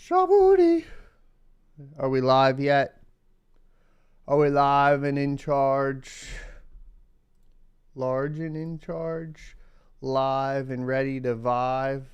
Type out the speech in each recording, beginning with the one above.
Shaboody. Are we live yet? Are we live and in charge? Large and in charge? Live and ready to vibe?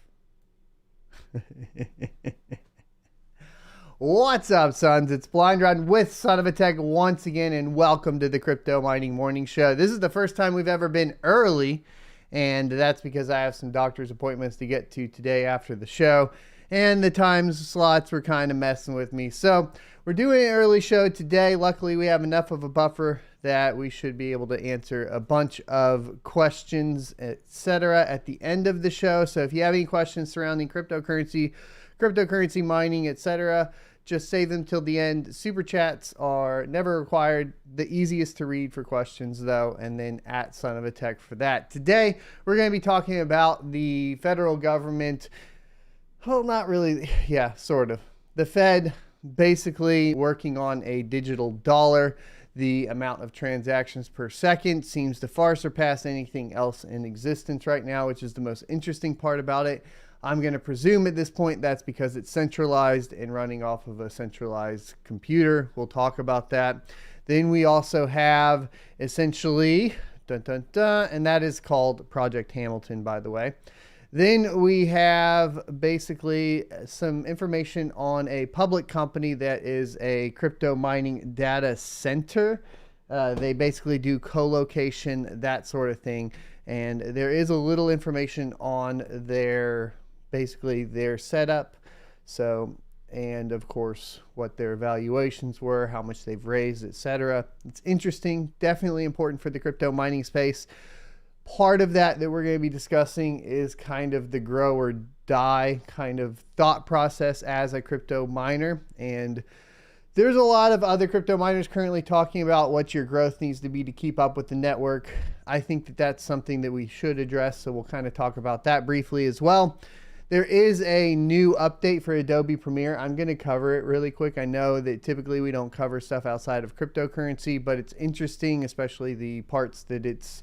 What's up, sons? It's Blind Run with Son of a Tech once again, and welcome to the Crypto Mining Morning Show. This is the first time we've ever been early, and that's because I have some doctor's appointments to get to today after the show, and the time slots were kind of messing with me. So we're doing an early show today. Luckily, we have enough of a buffer that we should be able to answer a bunch of questions, etc. at the end of the show. So if you have any questions surrounding cryptocurrency mining, etc., just save them till the end. Super chats are never required. The easiest to read for questions, though, and then at Son of a Tech for that. Today, we're going to be talking about the federal government. Well, not really. Yeah, sort of. The Fed basically working on a digital dollar. The amount of transactions per second seems to far surpass anything else in existence right now, which is the most interesting part about it. I'm going to presume at this point that's because it's centralized and running off of a centralized computer. We'll talk about that. Then we also have essentially, and that is called Project Hamilton, by the way. Then we have basically some information on a public company that is a crypto mining data center. They basically do co-location, that sort of thing. And there is a little information on their setup. So, and of course, what their valuations were, how much they've raised, etc. It's interesting, definitely important for the crypto mining space. Part of that we're going to be discussing is kind of the grow or die kind of thought process as a crypto miner. And there's a lot of other crypto miners currently talking about what your growth needs to be to keep up with the network. I think that that's something that we should address. So we'll kind of talk about that briefly as well. There is a new update for Adobe Premiere. I'm going to cover it really quick. I know that typically we don't cover stuff outside of cryptocurrency, but it's interesting, especially the parts that it's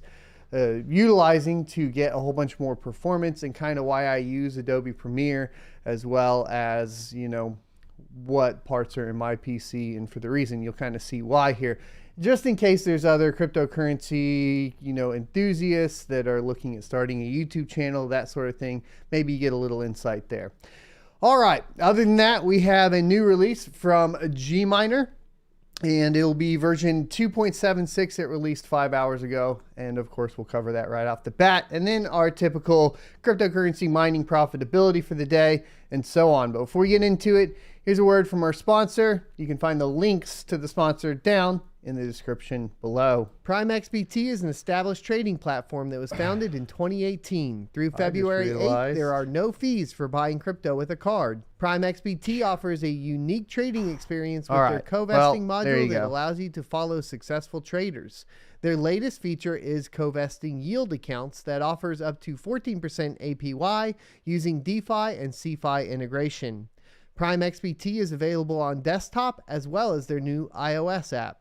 utilizing to get a whole bunch more performance, and kind of why I use Adobe Premiere, as well as, you know, what parts are in my PC, and for the reason you'll kind of see why here. Just in case there's other cryptocurrency, you know, enthusiasts that are looking at starting a YouTube channel, that sort of thing, maybe you get a little insight there. All right. Other than that, we have a new release from Gminer, and it'll be version 2.76. It released 5 hours ago. And of course, we'll cover that right off the bat. And then our typical cryptocurrency mining profitability for the day, and so on. But before we get into it, here's a word from our sponsor. You can find the links to the sponsor down in the description below. PrimeXBT is an established trading platform that was founded in 2018. Through February 8th, there are no fees for buying crypto with a card. PrimeXBT offers a unique trading experience with their co-vesting module that allows you to follow successful traders. Their latest feature is co-vesting yield accounts that offers up to 14% APY using DeFi and CeFi integration. PrimeXBT is available on desktop as well as their new iOS app.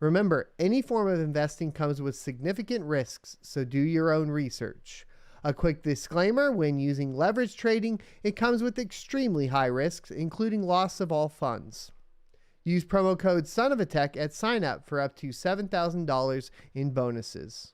Remember, any form of investing comes with significant risks, so do your own research. A quick disclaimer: when using leverage trading, it comes with extremely high risks, including loss of all funds. Use promo code SONOFATECH at sign-up for up to $7,000 in bonuses.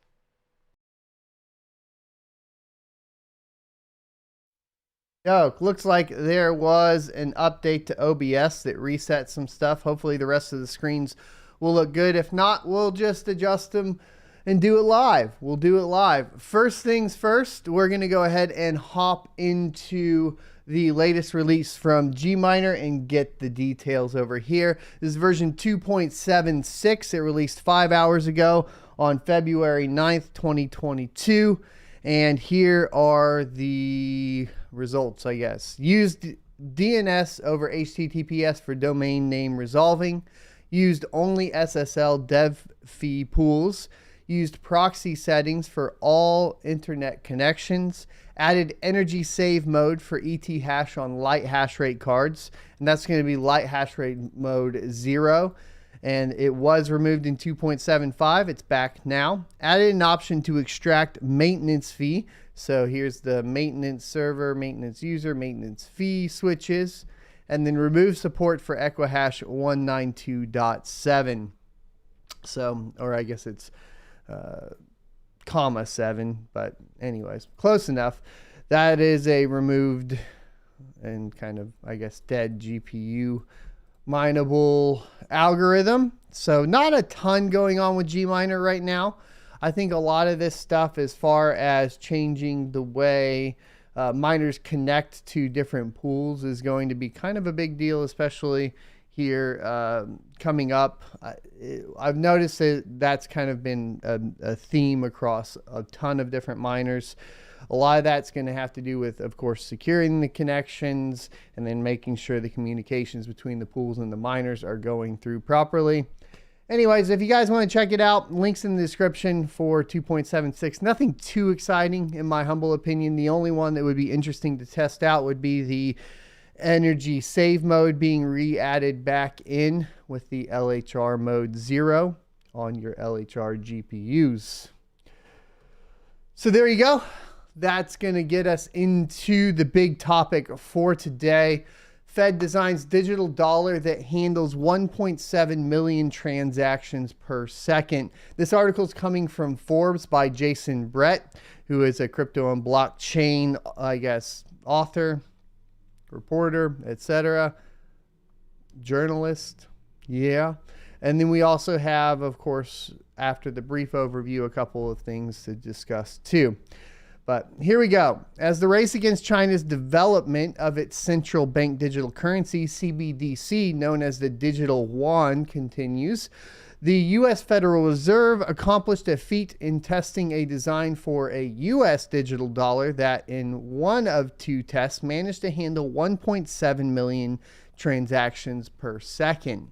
Oh, looks like there was an update to OBS that reset some stuff. Hopefully the rest of the screens will look good. If not, we'll just adjust them and do it live. We'll do it live. First things first, we're going to go ahead and hop into the latest release from Gminer and get the details over here. This is version 2.76. It released 5 hours ago on February 9th, 2022. And here are the results, I guess. Used DNS over HTTPS for domain name resolving. Used only SSL dev fee pools. Used proxy settings for all internet connections. Added energy save mode for ETH hash on light hash rate cards. And that's going to be light hash rate mode 0. And it was removed in 2.75. It's back now. Added an option to extract maintenance fee. So here's the maintenance server, maintenance user, maintenance fee switches. and then remove support for Equihash 192.7. So, or I guess it's comma 7, but anyways, close enough. That is a removed and kind of, I guess, dead GPU mineable algorithm. So not a ton going on with Gminer right now. I think a lot of this stuff as far as changing the way miners connect to different pools is going to be kind of a big deal, especially here coming up. I've noticed that that's kind of been a theme across a ton of different miners. A lot of that's going to have to do with, of course, securing the connections and then making sure the communications between the pools and the miners are going through properly. Anyways, if you guys want to check it out, links in the description for 2.76. Nothing too exciting in my humble opinion. The only one that would be interesting to test out would be the energy save mode being re-added back in with the LHR mode 0 on your LHR GPUs. So there you go. That's going to get us into the big topic for today. Fed designs digital dollar that handles 1.7 million transactions per second. This article is coming from Forbes by Jason Brett, who is a crypto and blockchain, I guess, author, reporter, etc., journalist. Yeah. And then we also have, of course, after the brief overview, a couple of things to discuss too. But here we go. As the race against China's development of its central bank digital currency, CBDC, known as the digital yuan, continues, the U.S. Federal Reserve accomplished a feat in testing a design for a U.S. digital dollar that, in one of two tests, managed to handle 1.7 million transactions per second.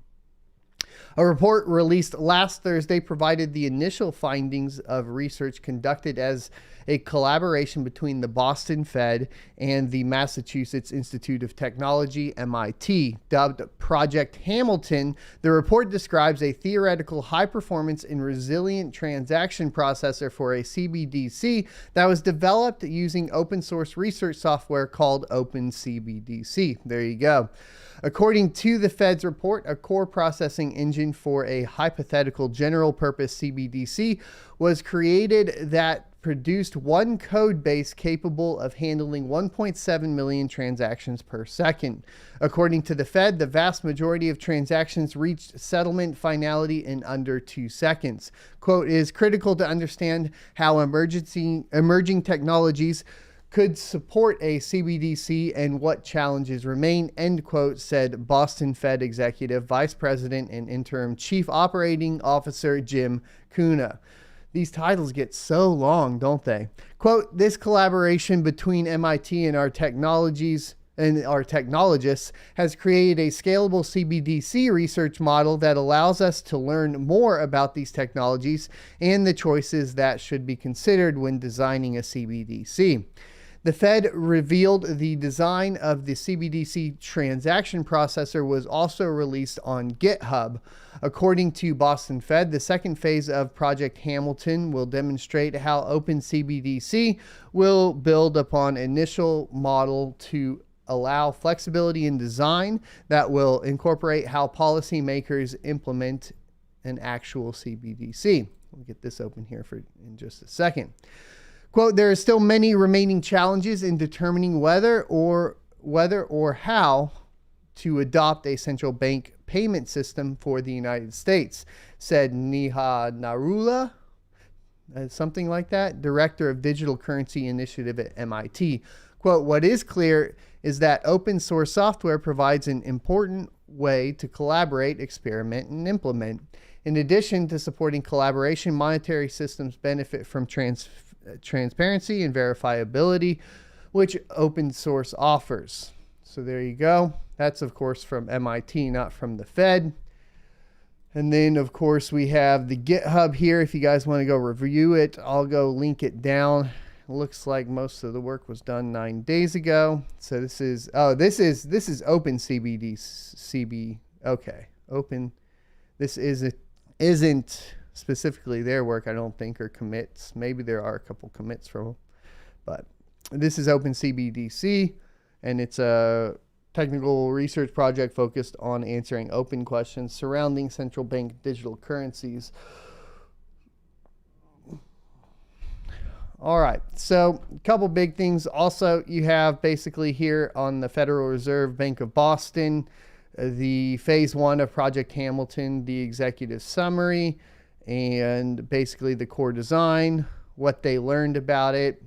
A report released last Thursday provided the initial findings of research conducted as a collaboration between the Boston Fed and the Massachusetts Institute of Technology, MIT. Dubbed Project Hamilton, the report describes a theoretical high-performance and resilient transaction processor for a CBDC that was developed using open-source research software called OpenCBDC. There you go. According to the Fed's report, a core processing engine for a hypothetical general-purpose CBDC was created that produced one code base capable of handling 1.7 million transactions per second. According to the Fed, the vast majority of transactions reached settlement finality in under 2 seconds. Quote, "It is critical to understand how emerging technologies could support a CBDC and what challenges remain," end quote, said Boston Fed Executive Vice President and Interim Chief Operating Officer Jim Kuna. These titles get so long, don't they? Quote, "This collaboration between MIT and our technologists has created a scalable CBDC research model that allows us to learn more about these technologies and the choices that should be considered when designing a CBDC." The Fed revealed the design of the CBDC transaction processor was also released on GitHub. According to Boston Fed, the second phase of Project Hamilton will demonstrate how OpenCBDC will build upon initial model to allow flexibility in design that will incorporate how policymakers implement an actual CBDC. We'll get this open here in just a second. Quote, "There are still many remaining challenges in determining whether or how to adopt a central bank payment system for the United States," said Neha Narula, something like that, director of Digital Currency Initiative at MIT. Quote, "What is clear is that open source software provides an important way to collaborate, experiment, and implement. In addition to supporting collaboration, monetary systems benefit from transparency and verifiability, which open source offers." So there you go. That's, of course, from MIT, not from the Fed. And then, of course, we have the GitHub here. If you guys want to go review it, I'll go link it down. It looks like most of the work was done 9 days ago. So this is OpenCBDC. Okay, Open. This isn't specifically their work, I don't think, or commits. Maybe there are a couple commits from them, but this is OpenCBDC, and it's a technical research project focused on answering open questions surrounding central bank digital currencies. All right, so a couple big things. Also, you have basically here on the Federal Reserve Bank of Boston, the phase 1 of Project Hamilton, the executive summary, and basically the core design, what they learned about it,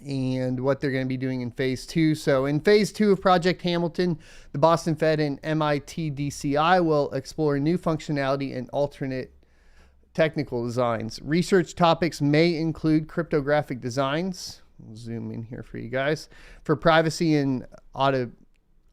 and what they're going to be doing in phase 2. So in phase 2 of Project Hamilton, the Boston Fed and MIT DCI will explore new functionality and alternate technical designs. Research topics may include cryptographic designs. We'll zoom in here for you guys. For privacy and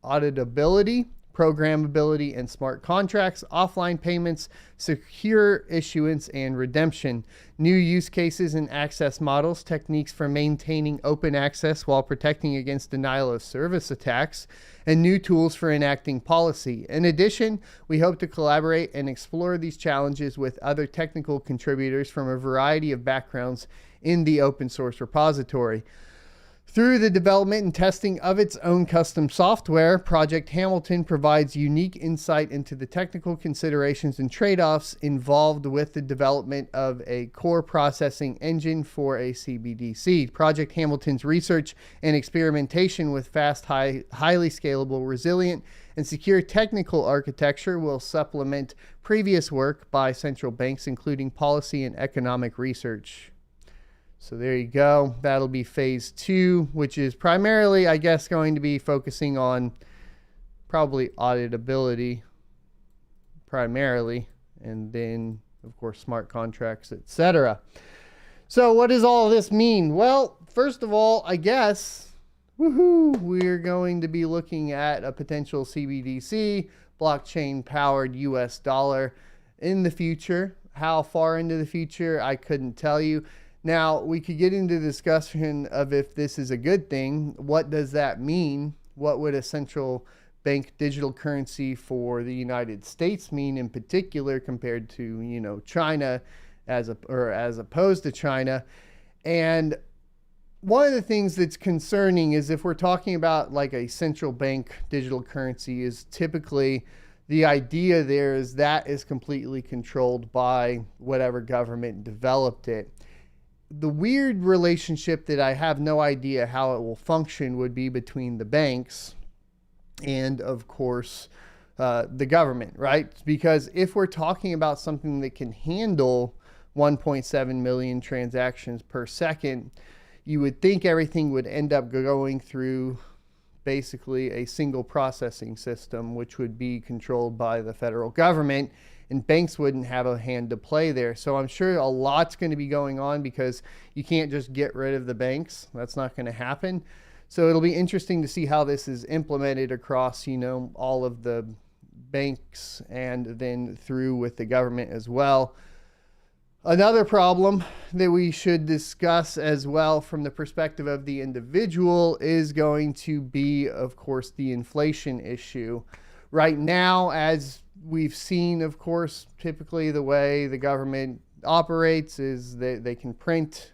auditability, programmability and smart contracts, offline payments, secure issuance and redemption, new use cases and access models, techniques for maintaining open access while protecting against denial of service attacks, and new tools for enacting policy. In addition, we hope to collaborate and explore these challenges with other technical contributors from a variety of backgrounds in the open source repository. Through the development and testing of its own custom software, Project Hamilton provides unique insight into the technical considerations and trade-offs involved with the development of a core processing engine for a CBDC. Project Hamilton's research and experimentation with fast, highly scalable, resilient, and secure technical architecture will supplement previous work by central banks, including policy and economic research. So there you go. That'll be phase 2, which is primarily, I guess, going to be focusing on probably auditability primarily, and then, of course, smart contracts, etc. So what does all of this mean? Well, first of all, I guess, we're going to be looking at a potential CBDC, blockchain-powered US dollar in the future. How far into the future, I couldn't tell you. Now, we could get into the discussion of if this is a good thing. What does that mean? What would a central bank digital currency for the United States mean in particular compared to, China as opposed to China? And one of the things that's concerning is if we're talking about like a central bank digital currency, is typically the idea there is that is completely controlled by whatever government developed it. The weird relationship that I have no idea how it will function would be between the banks and, of course, the government, right? Because if we're talking about something that can handle 1.7 million transactions per second, you would think everything would end up going through basically a single processing system, which would be controlled by the federal government, and banks wouldn't have a hand to play there. So I'm sure a lot's going to be going on because you can't just get rid of the banks. That's not going to happen. So it'll be interesting to see how this is implemented across, all of the banks and then through with the government as well. Another problem that we should discuss as well from the perspective of the individual is going to be, of course, the inflation issue. Right now, as we've seen, of course, typically the way the government operates is they can print,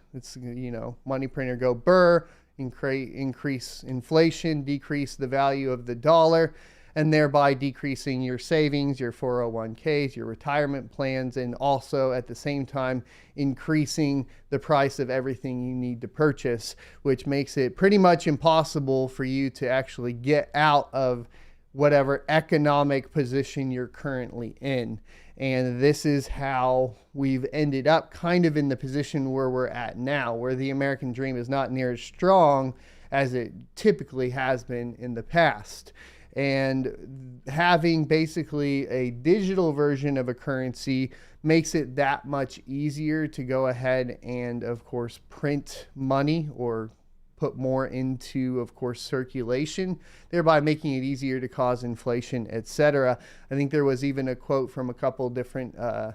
money printer go burr, increase inflation, decrease the value of the dollar, and thereby decreasing your savings, your 401ks, your retirement plans, and also at the same time increasing the price of everything you need to purchase, which makes it pretty much impossible for you to actually get out of whatever economic position you're currently in. And this is how we've ended up kind of in the position where we're at now, where the American dream is not near as strong as it typically has been in the past. And having basically a digital version of a currency makes it that much easier to go ahead and, of course, print money or put more into, of course, circulation, thereby making it easier to cause inflation, etc. I think there was even a quote from a couple different, I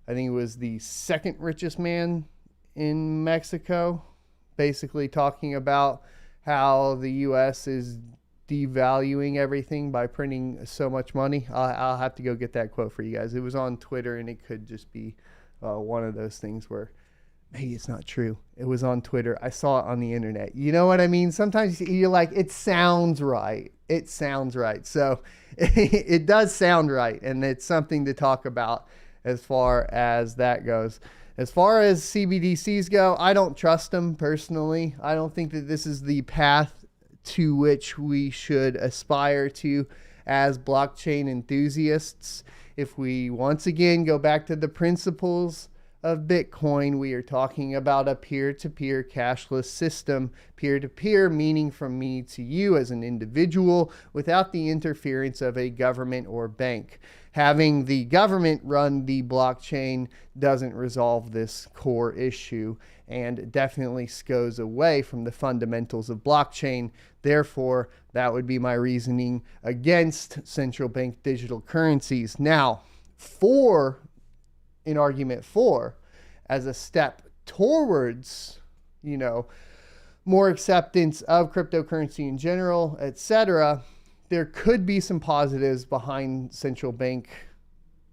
think it was the second richest man in Mexico, basically talking about how the U.S. is devaluing everything by printing so much money. I'll have to go get that quote for you guys. It was on Twitter, and it could just be one of those things where maybe it's not true. It was on Twitter. I saw it on the internet. You know what I mean? Sometimes you're like, it sounds right. it sounds right. So it does sound right, and it's something to talk about as far as that goes. As far as CBDCs go, I don't trust them personally. I don't think that this is the path to which we should aspire to as blockchain enthusiasts. If we once again go back to the principles of Bitcoin, we are talking about a peer-to-peer cashless system. Peer-to-peer meaning from me to you as an individual without the interference of a government or bank. Having the government run the blockchain doesn't resolve this core issue and definitely goes away from the fundamentals of blockchain. Therefore, that would be my reasoning against central bank digital currencies. Now, in argument 4, as a step towards, more acceptance of cryptocurrency in general, etc., there could be some positives behind central bank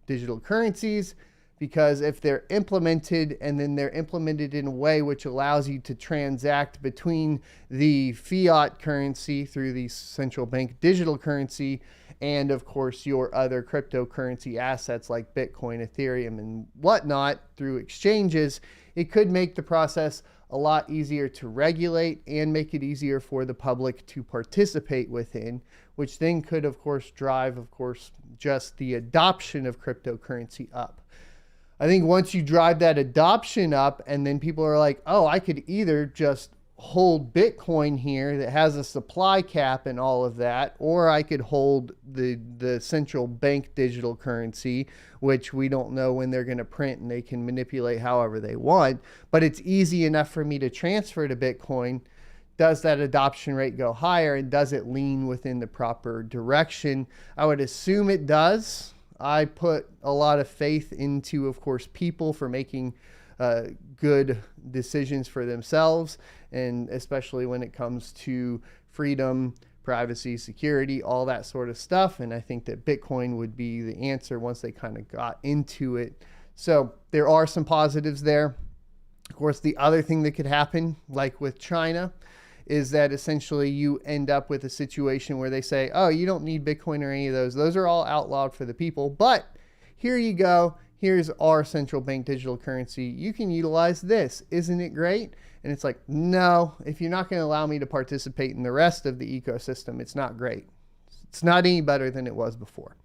digital currencies, because if they're implemented and then they're implemented in a way which allows you to transact between the fiat currency through the central bank digital currency and of course your other cryptocurrency assets like Bitcoin, Ethereum, and whatnot through exchanges, it could make the process a lot easier to regulate and make it easier for the public to participate within, which then could of course drive, just the adoption of cryptocurrency up. I think once you drive that adoption up and then people are like, oh, I could either just hold Bitcoin here that has a supply cap and all of that, or I could hold the central bank digital currency, which we don't know when they're going to print and they can manipulate however they want, but it's easy enough for me to transfer to Bitcoin. Does that adoption rate go higher, and does it lean within the proper direction? I would assume it does. I put a lot of faith into, of course, people for making good decisions for themselves, and especially when it comes to freedom, privacy, security, all that sort of stuff. And I think that Bitcoin would be the answer once they kind of got into it. So there are some positives there. Of course, the other thing that could happen, like with China, is that essentially you end up with a situation where they say, oh, you don't need Bitcoin or any of those. Those are all outlawed for the people. But here you go. Here's our central bank digital currency. You can utilize this. Isn't it great? And it's like, no, if you're not going to allow me to participate in the rest of the ecosystem, it's not great. It's not any better than it was before.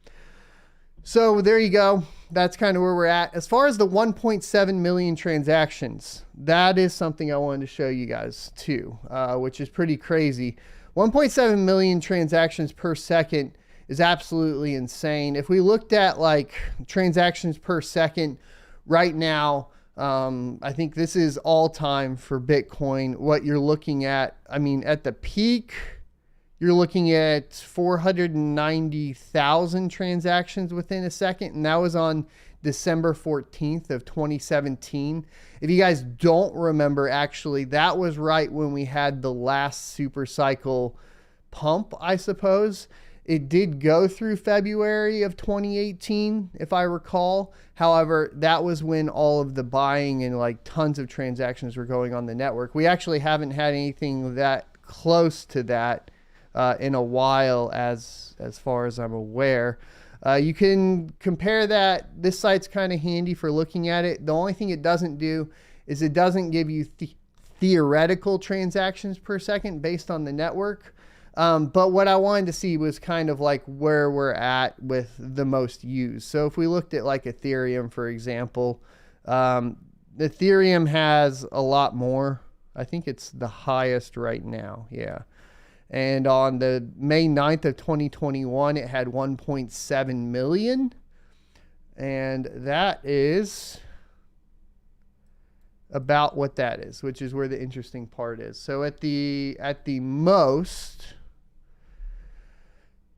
So there you go. That's kind of where we're at. As far as the 1.7 million transactions, that is something I wanted to show you guys too, which is pretty crazy. 1.7 million transactions per second is absolutely insane. If we looked at like transactions per second right now, I think this is all time for Bitcoin. What you're looking at, at the peak, you're looking at 490,000 transactions within a second. And that was on December 14th of 2017. If you guys don't remember, actually, that was right when we had the last super cycle pump, I suppose. It did go through February of 2018, if I recall. However, that was when all of the buying and like tons of transactions were going on the network. We actually haven't had anything that close to that in a while, as far as I'm aware. You can compare that. This site's kind of handy for looking at it. The only thing it doesn't do is it doesn't give you theoretical transactions per second based on the network. But what I wanted to see was kind of like where we're at with the most used. So if we looked at like Ethereum, for example, Ethereum has a lot more. I think it's the highest right now. Yeah. And on the May 9th of 2021, it had 1.7 million. And that is about what that is, which is where the interesting part is. So at the most,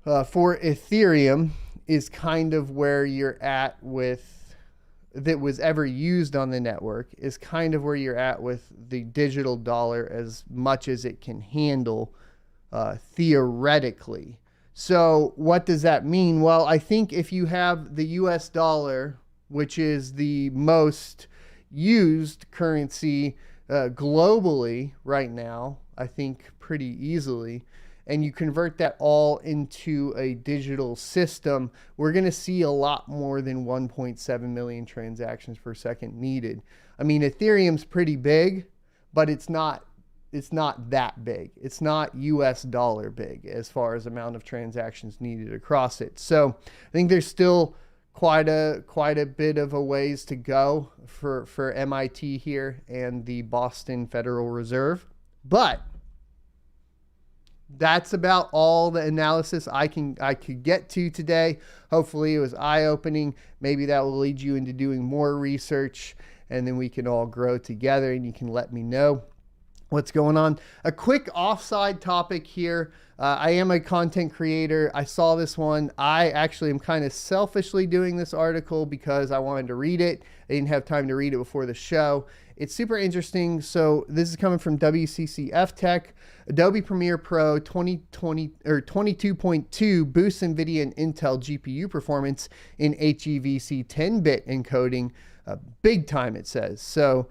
for Ethereum is kind of where you're at with, that was ever used on the network, is kind of where you're at with the digital dollar as much as it can handle theoretically. So what does that mean? Well, I think if you have the US dollar, which is the most used currency globally right now, I think pretty easily, and you convert that all into a digital system, we're going to see a lot more than 1.7 million transactions per second needed. I mean, Ethereum's pretty big, but it's not that big. It's not US dollar big as far as amount of transactions needed across it. So I think there's still quite a bit of a ways to go for MIT here and the Boston Federal Reserve. But that's about all the analysis I could get to today. Hopefully it was eye-opening. Maybe that will lead you into doing more research, and then we can all grow together and you can let me know what's going on. A quick offside topic here. I am a content creator. I saw this one. I actually am kind of selfishly doing this article because I wanted to read it. I didn't have time to read it before the show. It's super interesting. So this is coming from WCCF Tech. Adobe Premiere Pro 2020 or 22.2 boosts NVIDIA and Intel GPU performance in HEVC 10-bit encoding. Big time, it says. So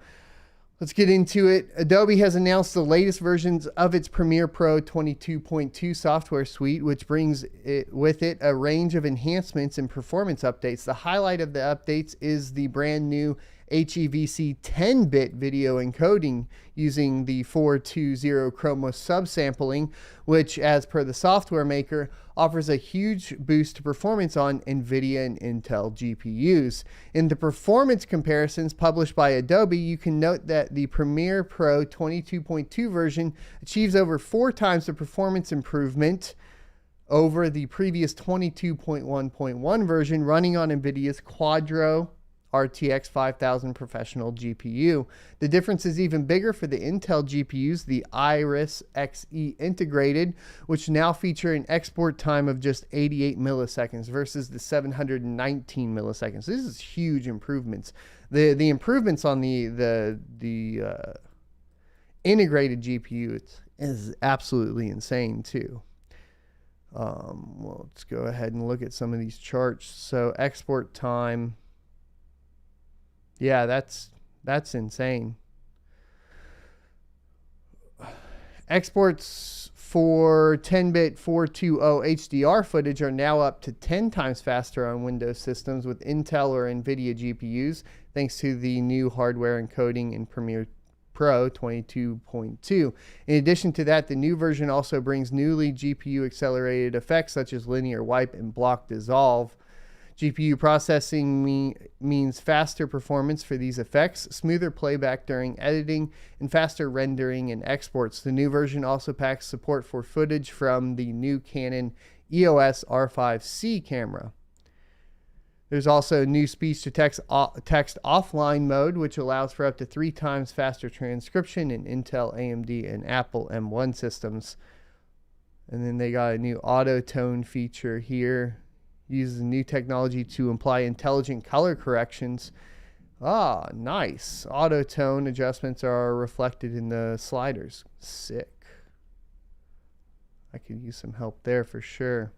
let's get into it. Adobe has announced the latest versions of its Premiere Pro 22.2 software suite, which brings with it a range of enhancements and performance updates. The highlight of the updates is the brand new HEVC 10-bit video encoding using the 420 chroma subsampling, which, as per the software maker, offers a huge boost to performance on NVIDIA and Intel GPUs. In the performance comparisons published by Adobe, you can note that the Premiere Pro 22.2 version achieves over 4 times the performance improvement over the previous 22.1.1 version running on NVIDIA's Quadro RTX 5000 professional GPU. The difference is even bigger for the Intel GPUs, the Iris Xe integrated, which now feature an export time of just 88 milliseconds versus the 719 milliseconds. This is huge improvements. The improvements on the integrated GPU is absolutely insane too. Well, let's go ahead and look at some of these charts. So export time. Yeah, that's insane. Exports for 10-bit 420 HDR footage are now up to 10 times faster on Windows systems with Intel or NVIDIA GPUs, thanks to the new hardware encoding in Premiere Pro 22.2. In addition to that, the new version also brings newly GPU accelerated effects such as linear wipe and block dissolve. GPU processing means faster performance for these effects, smoother playback during editing, and faster rendering and exports. The new version also packs support for footage from the new Canon EOS R5C camera. There's also new speech-to-text offline mode, which allows for up to 3 times faster transcription in Intel, AMD, and Apple M1 systems. And then they got a new auto tone feature here. Uses new technology to apply intelligent color corrections. Ah, nice. Auto tone adjustments are reflected in the sliders. Sick. I could use some help there for sure.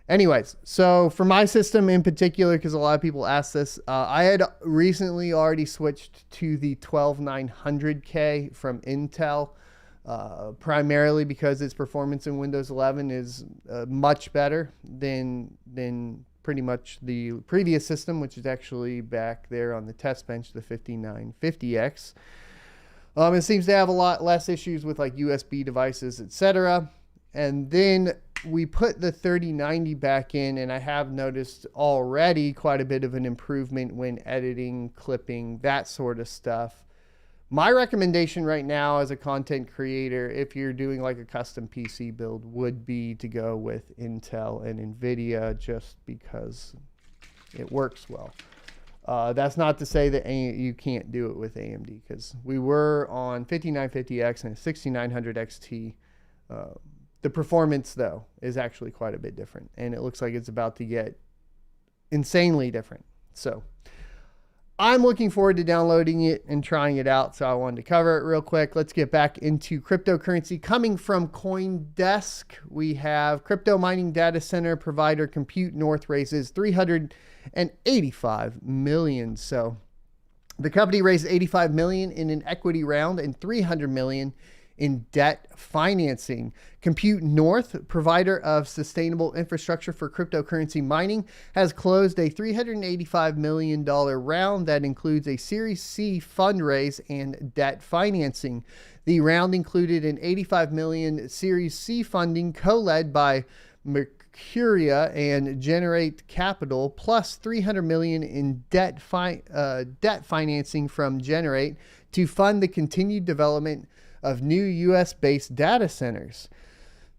Anyways, so for my system in particular, because a lot of people ask this, I had recently already switched to the 12900K from Intel. Primarily because its performance in Windows 11 is much better than pretty much the previous system, which is actually back there on the test bench, the 5950X. It seems to have a lot less issues with like USB devices, etc. And then we put the 3090 back in, and I have noticed already quite a bit of an improvement when editing, clipping, that sort of stuff. My recommendation right now as a content creator, if you're doing like a custom PC build, would be to go with Intel and NVIDIA just because it works well. That's not to say that you can't do it with AMD, because we were on 5950X and 6900 XT. The performance, though, is actually quite a bit different, and it looks like it's about to get insanely different. So I'm looking forward to downloading it and trying it out, so I wanted to cover it real quick. Let's get back into cryptocurrency. Coming from CoinDesk, we have crypto mining data center provider Compute North raises $385 million. So the company raised $85 million in an equity round and $300 million in debt financing. Compute North, provider of sustainable infrastructure for cryptocurrency mining, has closed a $385 million round that includes a Series C fundraise and debt financing. The round included an $85 million Series C funding co-led by Mercuria and Generate Capital, plus $300 million in debt financing from Generate to fund the continued development of new U.S.-based data centers.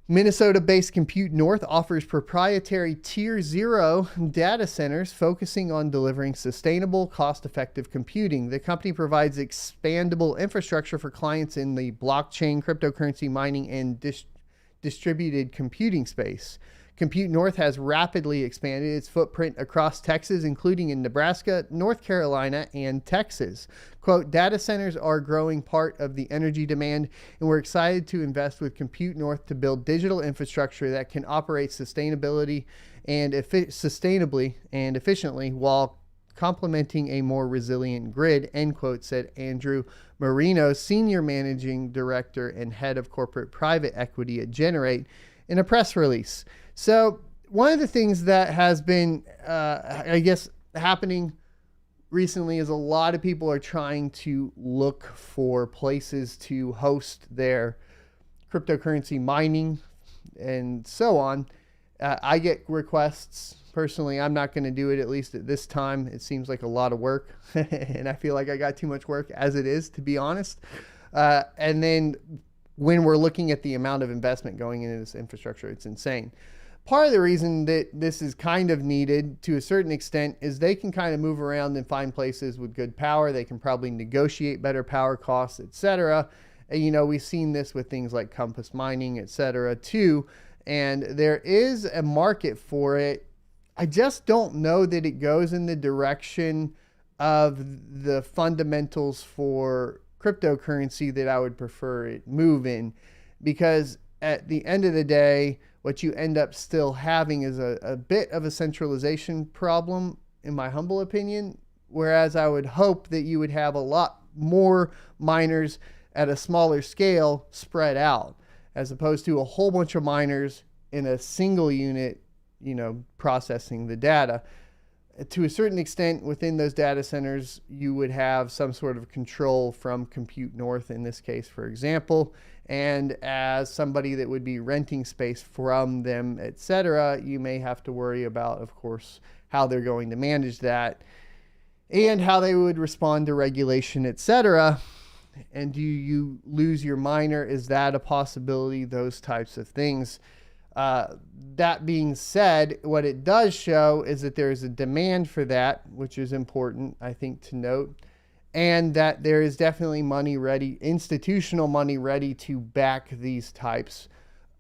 Minnesota-based Compute North offers proprietary Tier 0 data centers focusing on delivering sustainable, cost-effective computing. The company provides expandable infrastructure for clients in the blockchain, cryptocurrency mining, and distributed computing space. Compute North has rapidly expanded its footprint across Texas, including in Nebraska, North Carolina, and Texas. Quote, data centers are a growing part of the energy demand, and we're excited to invest with Compute North to build digital infrastructure that can operate sustainably and efficiently while complementing a more resilient grid, end quote, said Andrew Marino, Senior Managing Director and Head of Corporate Private Equity at Generate, in a press release. So one of the things that has been, happening recently is a lot of people are trying to look for places to host their cryptocurrency mining and so on. I get requests. Personally, I'm not going to do it, at least at this time. It seems like a lot of work, and I feel like I got too much work as it is, to be honest. And then when we're looking at the amount of investment going into this infrastructure, it's insane. Part of the reason that this is kind of needed to a certain extent is they can kind of move around and find places with good power. They can probably negotiate better power costs, etc. And, you know, we've seen this with things like Compass Mining, etc. too. And there is a market for it. I just don't know that it goes in the direction of the fundamentals for cryptocurrency that I would prefer it move in, because at the end of the day, what you end up still having is a bit of a centralization problem, in my humble opinion, whereas I would hope that you would have a lot more miners at a smaller scale spread out, as opposed to a whole bunch of miners in a single unit, you know, processing the data. To a certain extent, within those data centers, you would have some sort of control from Compute North, in this case, for example. And as somebody that would be renting space from them, etc., you may have to worry about, of course, how they're going to manage that and how they would respond to regulation, etc. And do you lose your miner? Is that a possibility? Those types of things. That being said, what it does show is that there is a demand for that, which is important, I think, to note, and that there is definitely money ready, institutional money ready to back these types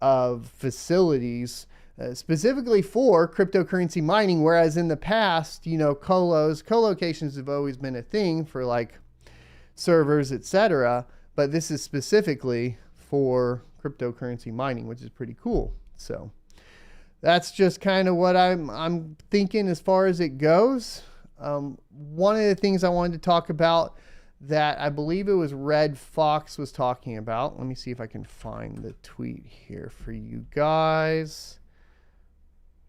of facilities, specifically for cryptocurrency mining, whereas in the past, you know, co-locations have always been a thing for like servers, etc., but this is specifically for cryptocurrency mining, which is pretty cool. So that's just kind of what I'm thinking as far as it goes. One of the things I wanted to talk about that I believe it was Red Fox was talking about. Let me see if I can find the tweet here for you guys.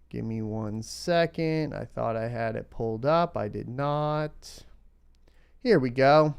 Give me 1 second. I thought I had it pulled up. I did not. Here we go.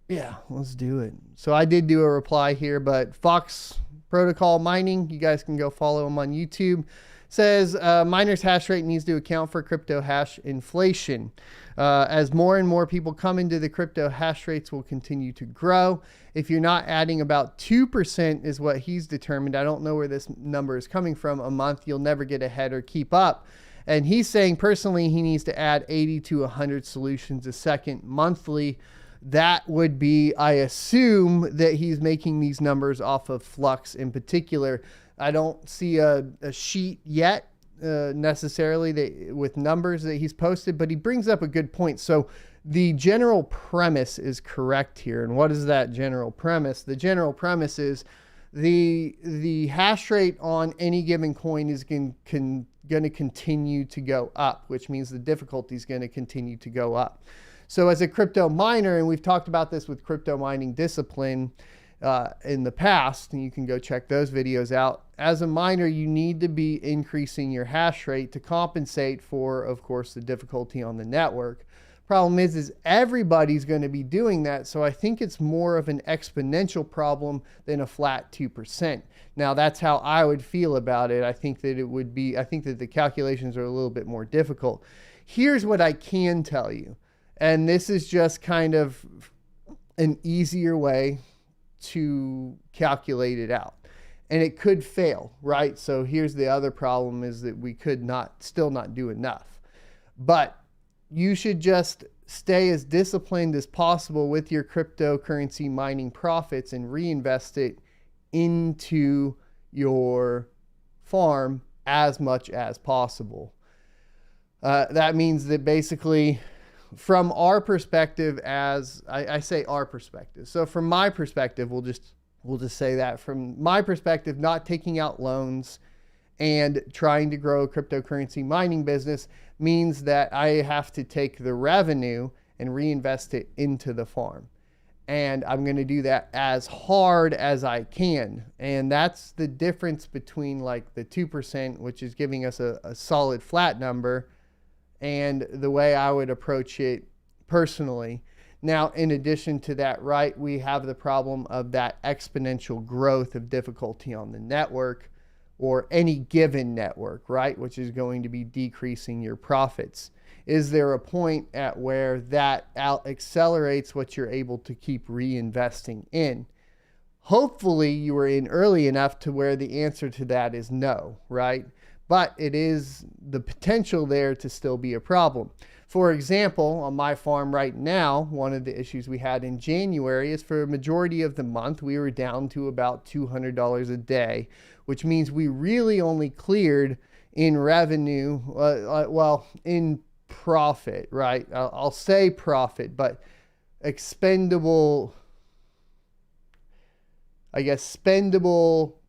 Yeah, let's do it. So I did do a reply here, but Fox Protocol Mining, you guys can go follow him on YouTube, says miners hash rate needs to account for crypto hash inflation. As more and more people come into the crypto, hash rates will continue to grow. If you're not adding about 2% is what he's determined. I don't know where this number is coming from a month. You'll never get ahead or keep up. And he's saying personally he needs to add 80 to 100 solutions a second monthly. That would be, I assume that he's making these numbers off of Flux in particular. I don't see a sheet yet necessarily with numbers that he's posted, but he brings up a good point. So the general premise is correct here. And what is that general premise? The general premise is the hash rate on any given coin is going to continue to go up, which means the difficulty is going to continue to go up. So as a crypto miner, and we've talked about this with crypto mining discipline in the past, and you can go check those videos out. As a miner, you need to be increasing your hash rate to compensate for, of course, the difficulty on the network. Problem is everybody's going to be doing that. So I think it's more of an exponential problem than a flat 2%. Now that's how I would feel about it. I think that the calculations are a little bit more difficult. Here's what I can tell you. And this is just kind of an easier way to calculate it out. And it could fail, right? So here's the other problem, is that we could still not do enough. But you should just stay as disciplined as possible with your cryptocurrency mining profits and reinvest it into your farm as much as possible. That means that basically, from our perspective, as I say our perspective. So from my perspective, we'll just say that from my perspective, not taking out loans and trying to grow a cryptocurrency mining business means that I have to take the revenue and reinvest it into the farm. And I'm going to do that as hard as I can. And that's the difference between like the 2%, which is giving us a solid flat number, and the way I would approach it personally. Now, in addition to that, right, we have the problem of that exponential growth of difficulty on the network, or any given network, right, which is going to be decreasing your profits. Is there a point at where that accelerates what you're able to keep reinvesting in? Hopefully you were in early enough to where the answer to that is no, right? But it is the potential there to still be a problem. For example, on my farm right now, one of the issues we had in January is for a majority of the month, we were down to about $200 a day, which means we really only cleared in revenue, in profit, right? I'll say profit, but spendable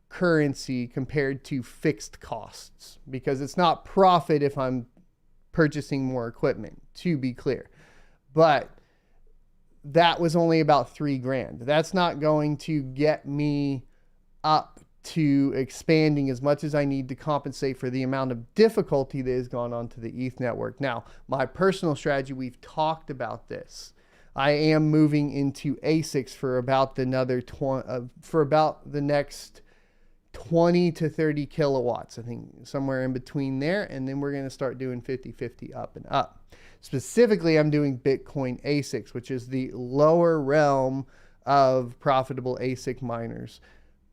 currency compared to fixed costs, because it's not profit if I'm purchasing more equipment, to be clear. But that was only about $3,000. That's not going to get me up to expanding as much as I need to compensate for the amount of difficulty that has gone onto the ETH network. Now, my personal strategy, we've talked about this. I am moving into ASICs for about the next 20 to 30 kilowatts, I think somewhere in between there. And then we're going to start doing 50-50 up and up. Specifically, I'm doing Bitcoin ASICs, which is the lower realm of profitable ASIC miners.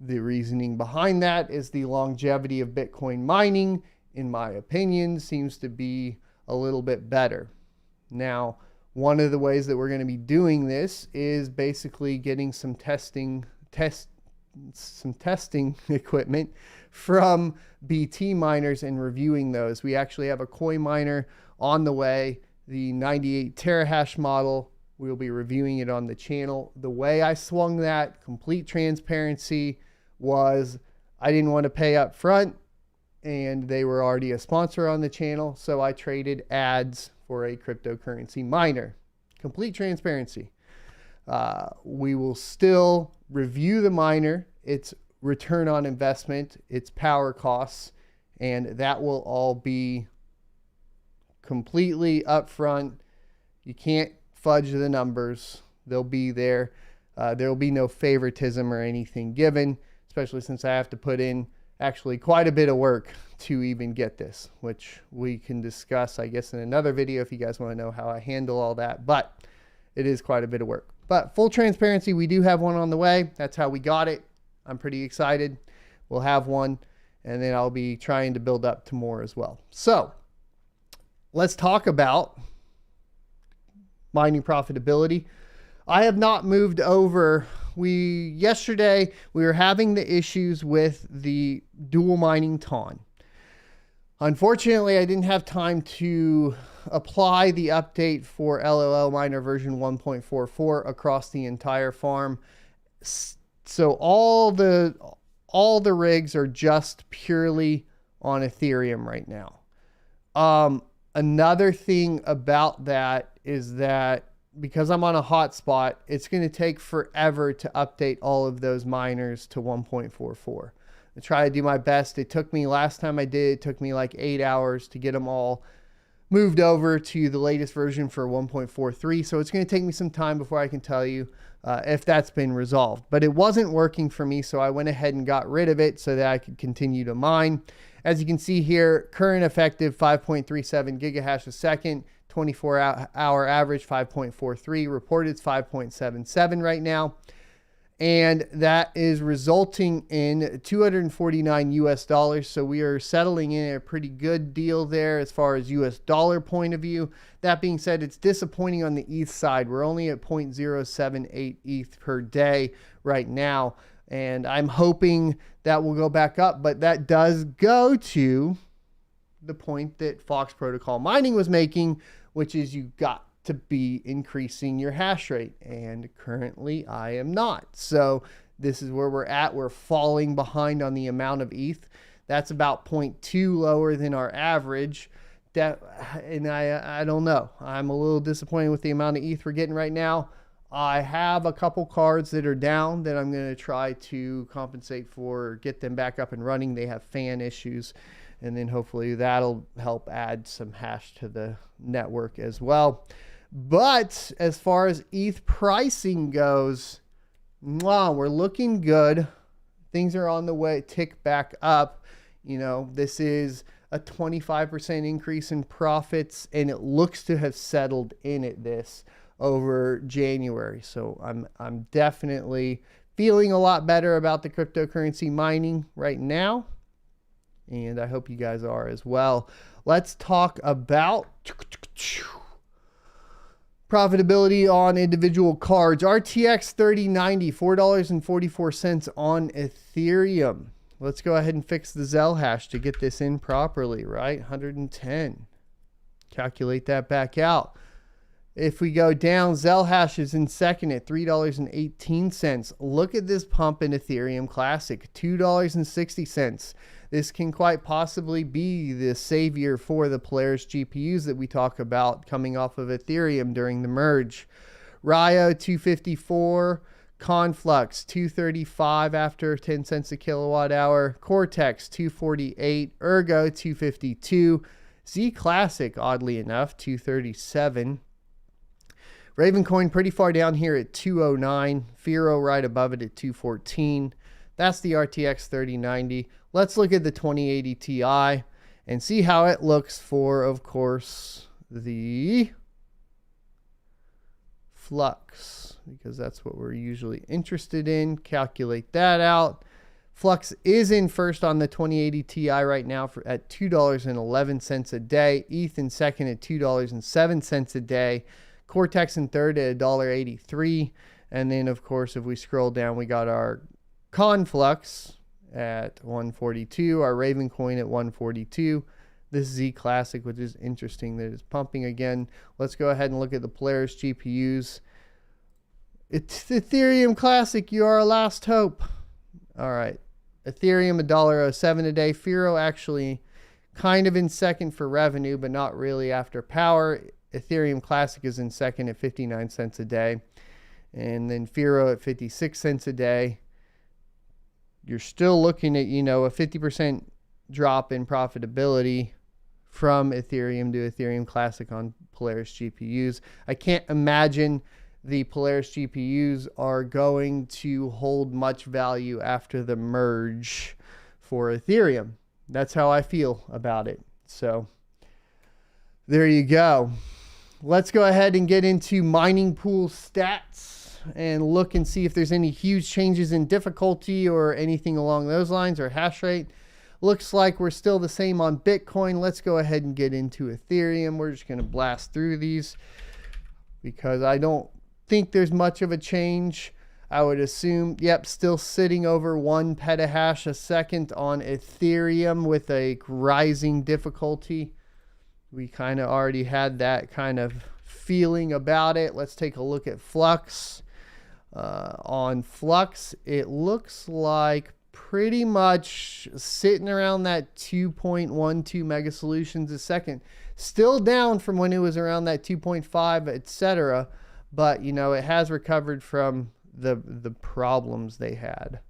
The reasoning behind that is the longevity of Bitcoin mining, in my opinion, seems to be a little bit better. Now, one of the ways that we're going to be doing this is basically getting some testing equipment from BT miners and reviewing those. We actually have a coin miner on the way, the 98 terahash model. We'll be reviewing it on the channel. The way I swung that, complete transparency, was I didn't want to pay up front, and they were already a sponsor on the channel, so I traded ads for a cryptocurrency miner. Complete transparency. We will still review the miner, its return on investment, its power costs, and that will all be completely upfront. You can't fudge the numbers. They'll be there. There will be no favoritism or anything given, especially since I have to put in actually quite a bit of work to even get this, which we can discuss, I guess, in another video if you guys want to know how I handle all that. But it is quite a bit of work. But full transparency, we do have one on the way. That's how we got it. I'm pretty excited. We'll have one, and then I'll be trying to build up to more as well. So let's talk about mining profitability. I have not moved over. Yesterday we were having the issues with the dual mining TON. Unfortunately, I didn't have time to apply the update for LLL Miner version 1.44 across the entire farm. So all the rigs are just purely on Ethereum right now. Another thing about that is that because I'm on a hotspot, it's going to take forever to update all of those miners to 1.44. I try to do my best. It took me, last time I did, it took me like 8 hours to get them all moved over to the latest version for 1.43. So it's going to take me some time before I can tell you if that's been resolved. But it wasn't working for me, so I went ahead and got rid of it so that I could continue to mine. As you can see here, current effective 5.37 gigahash a second, 24-hour average 5.43, reported it's 5.77 right now. And that is resulting in 249 US dollars. So we are settling in a pretty good deal there as far as US dollar point of view. That being said, it's disappointing on the ETH side. We're only at 0.078 ETH per day right now. And I'm hoping that will go back up, but that does go to the point that Fox Protocol Mining was making, which is you got to be increasing your hash rate, and currently I am not. So this is where we're at. We're falling behind on the amount of ETH. That's about 0.2 lower than our average. And I don't know. I'm a little disappointed with the amount of ETH we're getting right now. I have a couple cards that are down that I'm going to try to compensate for, get them back up and running. They have fan issues, and then hopefully that'll help add some hash to the network as well. But as far as ETH pricing goes, we're looking good. Things are on the way, tick back up. You know, this is a 25% increase in profits, and it looks to have settled in at this over January. So I'm definitely feeling a lot better about the cryptocurrency mining right now, and I hope you guys are as well. Let's talk about profitability on individual cards. RTX 3090, $4.44 on Ethereum. Let's go ahead and fix the Zell hash to get this in properly, right? 110. Calculate that back out. If we go down, Zell hash is in second at $3.18. Look at this pump in Ethereum Classic, $2.60. This can quite possibly be the savior for the Polaris GPUs that we talk about coming off of Ethereum during the merge. Ryo, $2.54. Conflux, $2.35 after 10 cents a kilowatt hour. Cortex, $2.48. Ergo, $2.52. Z Classic, oddly enough, $2.37. Ravencoin pretty far down here at 209. Firo right above it at 214. That's the RTX 3090. Let's look at the 2080 Ti and see how it looks for, of course, the Flux, because that's what we're usually interested in. Calculate that out. Flux is in first on the 2080 Ti right now at $2.11 a day. ETH in second at $2.07 a day. Cortex in third at $1.83. And then, of course, if we scroll down, we got our Conflux at 142, our Ravencoin at 142. This Z Classic, which is interesting that it's pumping again. Let's go ahead and look at the Polaris GPUs. It's Ethereum Classic, you are our last hope. All right. Ethereum, $1.07 a day. Firo actually kind of in second for revenue, but not really after power. Ethereum Classic is in second at 59 cents a day. And then Firo at 56 cents a day. You're still looking at, a 50% drop in profitability from Ethereum to Ethereum Classic on Polaris GPUs. I can't imagine the Polaris GPUs are going to hold much value after the merge for Ethereum. That's how I feel about it. So there you go. Let's go ahead and get into mining pool stats and look and see if there's any huge changes in difficulty or anything along those lines, or hash rate. Looks like we're still the same on Bitcoin. Let's go ahead and get into Ethereum. We're just going to blast through these because I don't think there's much of a change. I would assume, yep, still sitting over 1 petahash a second on Ethereum with a rising difficulty. We kind of already had that kind of feeling about it. Let's take a look at Flux. On Flux, it looks like pretty much sitting around that 2.12 mega solutions a second. Still down from when it was around that 2.5, etc. but you know, it has recovered from the problems they had,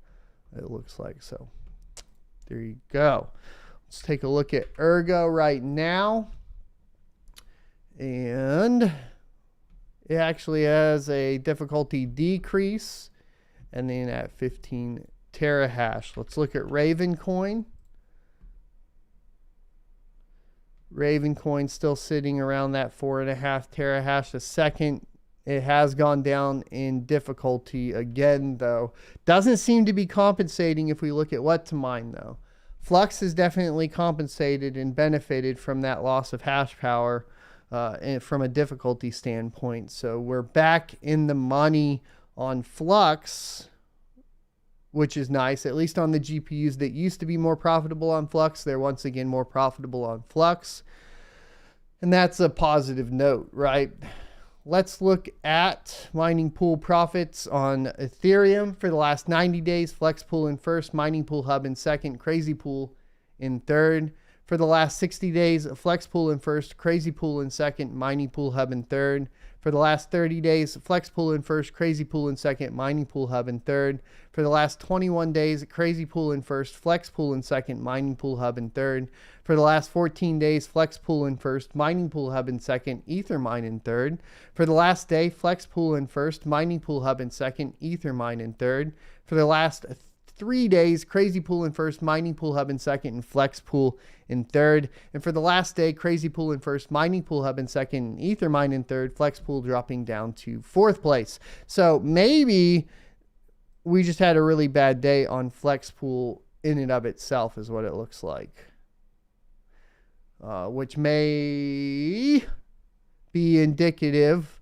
it looks like. So there you go. Let's take a look at Ergo right now. And it actually has a difficulty decrease, and then at 15 terahash. Let's look at Ravencoin. Ravencoin still sitting around that 4.5 terahash a second. It has gone down in difficulty again, though. Doesn't seem to be compensating if we look at what to mine, though. Flux has definitely compensated and benefited from that loss of hash power and from a difficulty standpoint. So we're back in the money on Flux, which is nice. At least on the GPUs that used to be more profitable on Flux, they're once again more profitable on Flux. And that's a positive note, right? Let's look at mining pool profits on Ethereum for the last 90 days. Flexpool in first, Mining Pool Hub in second, Crazy Pool in third. For the last 60 days, Flexpool in first, Crazy Pool in second, Mining Pool Hub in third. For the last 30 days, Flexpool in first, Crazy Pool in second, Mining Pool Hub in third. For the last 21 days, Crazy Pool in first, Flexpool in second, Mining Pool Hub in third. For the last 14 days, Flexpool in first, Mining Pool Hub in second, Ethermine in third. For the last day, Flexpool in first, Mining Pool Hub in second, Ethermine in third. For the last 3 days, Crazy Pool in first, Mining Pool Hub in second, and Flexpool in third. And for the last day, Crazy Pool in first, Mining Pool Hub in second, and Ethermine in third, Flexpool dropping down to fourth place. So maybe we just had a really bad day on Flexpool in and of itself is what it looks like. Which may be indicative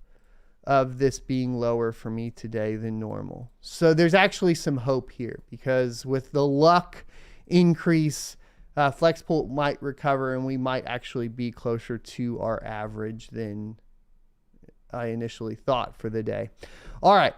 of this being lower for me today than normal. So there's actually some hope here, because with the luck increase, Flexpool might recover and we might actually be closer to our average than I initially thought for the day. All right.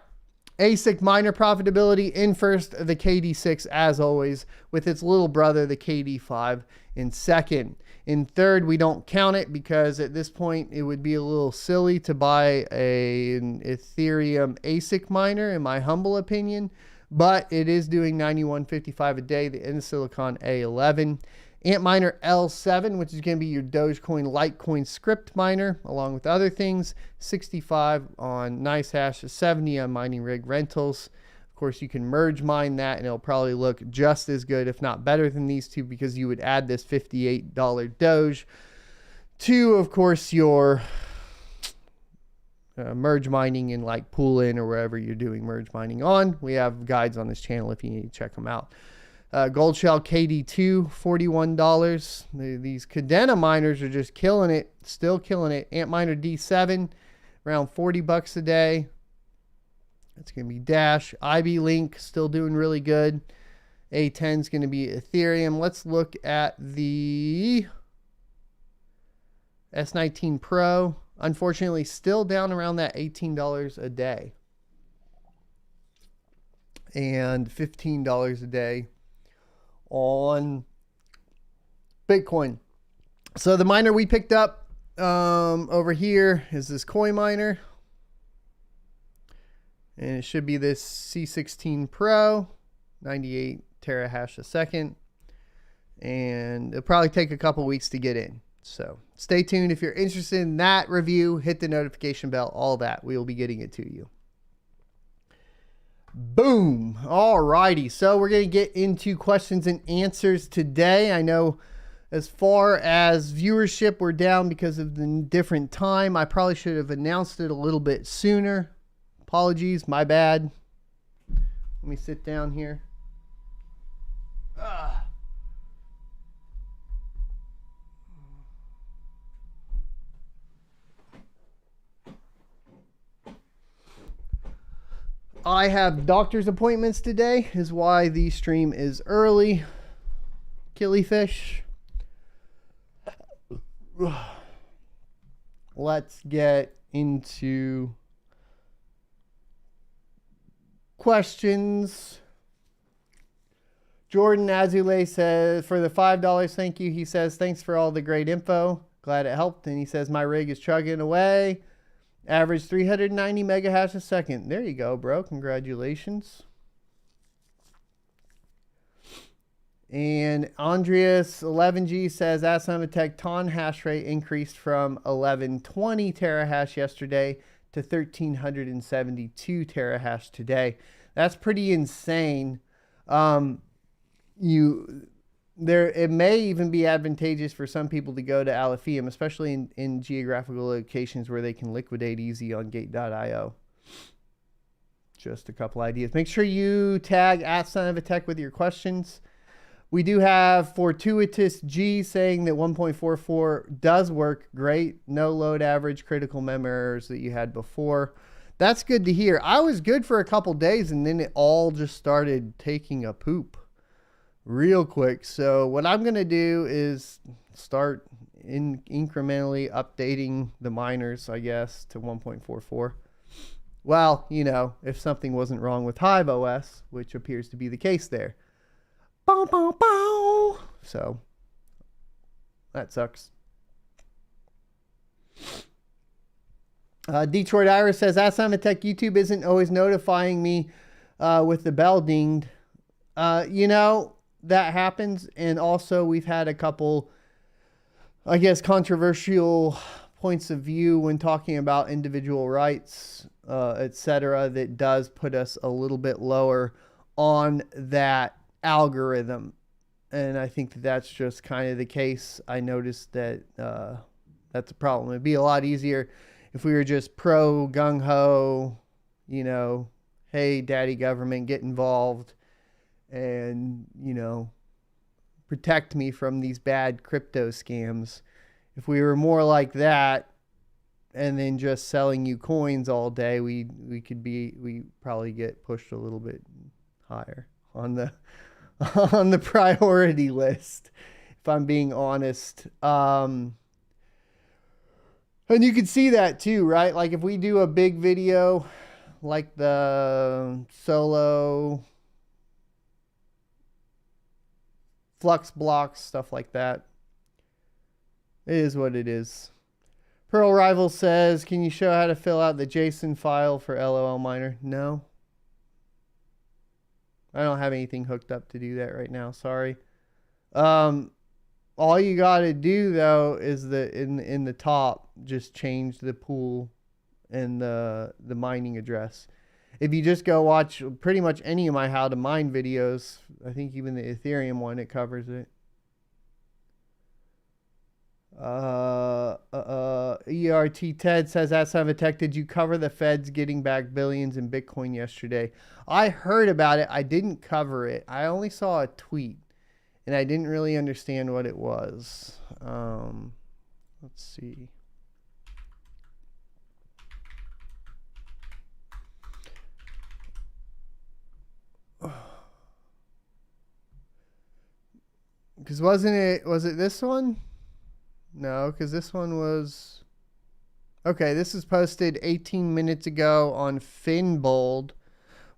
ASIC miner profitability in first, the KD6 as always, with its little brother, the KD5 in second. In third, we don't count it because at this point it would be a little silly to buy an Ethereum ASIC miner, in my humble opinion, but it is doing 91.55 a day, the Silicon A11. Antminer L7, which is going to be your Dogecoin, Litecoin script miner, along with other things, 65 on NiceHash, 70 on Mining Rig Rentals. Of course, you can merge mine that, and it'll probably look just as good, if not better than these two, because you would add this $58 Doge to, of course, your merge mining in like Poolin or wherever you're doing merge mining on. We have guides on this channel if you need to check them out. Gold Shell KD2, $41. These Cadena miners are just killing it, still killing it. Antminer D7, around $40 a day. That's going to be Dash. IB Link, still doing really good. A10 is going to be Ethereum. Let's look at the S19 Pro. Unfortunately, still down around that $18 a day. And $15 a day on Bitcoin. So the miner we picked up over here is this Coin Miner. And it should be this C16 Pro, 98 terahash a second. And it'll probably take a couple weeks to get in. So stay tuned. If you're interested in that review, hit the notification bell, all that. We will be getting it to you. Boom. All righty. So we're going to get into questions and answers today. I know as far as viewership, we're down because of the different time. I probably should have announced it a little bit sooner. Apologies, my bad. Let me sit down here. I have doctor's appointments today, is why the stream is early. Killyfish. Let's get into questions. Jordan Azule says, for the $5, thank you. He says, thanks for all the great info. Glad it helped. And he says, my rig is chugging away. Average 390 mega hash a second. There you go, bro. Congratulations. And Andreas 11G says Asamatech TON hash rate increased from 1120 terahash yesterday to 1372 terahash today. That's pretty insane. It may even be advantageous for some people to go to Aliphium, especially in geographical locations where they can liquidate easy on gate.io. Just a couple ideas. Make sure you tag @SonOfATech with your questions. We do have Fortuitous G saying that 1.44 does work great. No load average critical mem errors that you had before. That's good to hear. I was good for a couple days and then it all just started taking a poop real quick. So what I'm going to do is start incrementally updating the miners, I guess, to 1.44. Well, you know, if something wasn't wrong with Hive OS, which appears to be the case there. Bow, bow, bow. So that sucks. Detroit Iris says, Asamatech YouTube isn't always notifying me with the bell dinged. You know, that happens. And also we've had a couple, I guess, controversial points of view when talking about individual rights, etc. That does put us a little bit lower on that algorithm. And I think that's just kind of the case. I noticed that that's a problem. It'd be a lot easier if we were just pro gung-ho, you know, hey, daddy government, get involved and, you know, protect me from these bad crypto scams. If we were more like that and then just selling you coins all day, we probably get pushed a little bit higher on the priority list, if I'm being honest. And you can see that too, right? Like if we do a big video like the solo flux blocks, stuff like that, it is what it is. Pearl Rival says, can you show how to fill out the JSON file for LOL miner? No. I don't have anything hooked up to do that right now. Sorry. All you got to do though is in the top, just change the pool and the mining address. If you just go watch pretty much any of my how to mine videos, I think even the Ethereum one, it covers it. ERT Ted says, Asamatech, did you cover the feds getting back billions in Bitcoin yesterday? I heard about it. I didn't cover it. I only saw a tweet and I didn't really understand what it was. Let's see. Because was it this one? No, because this one was... Okay, this is posted 18 minutes ago on Finbold.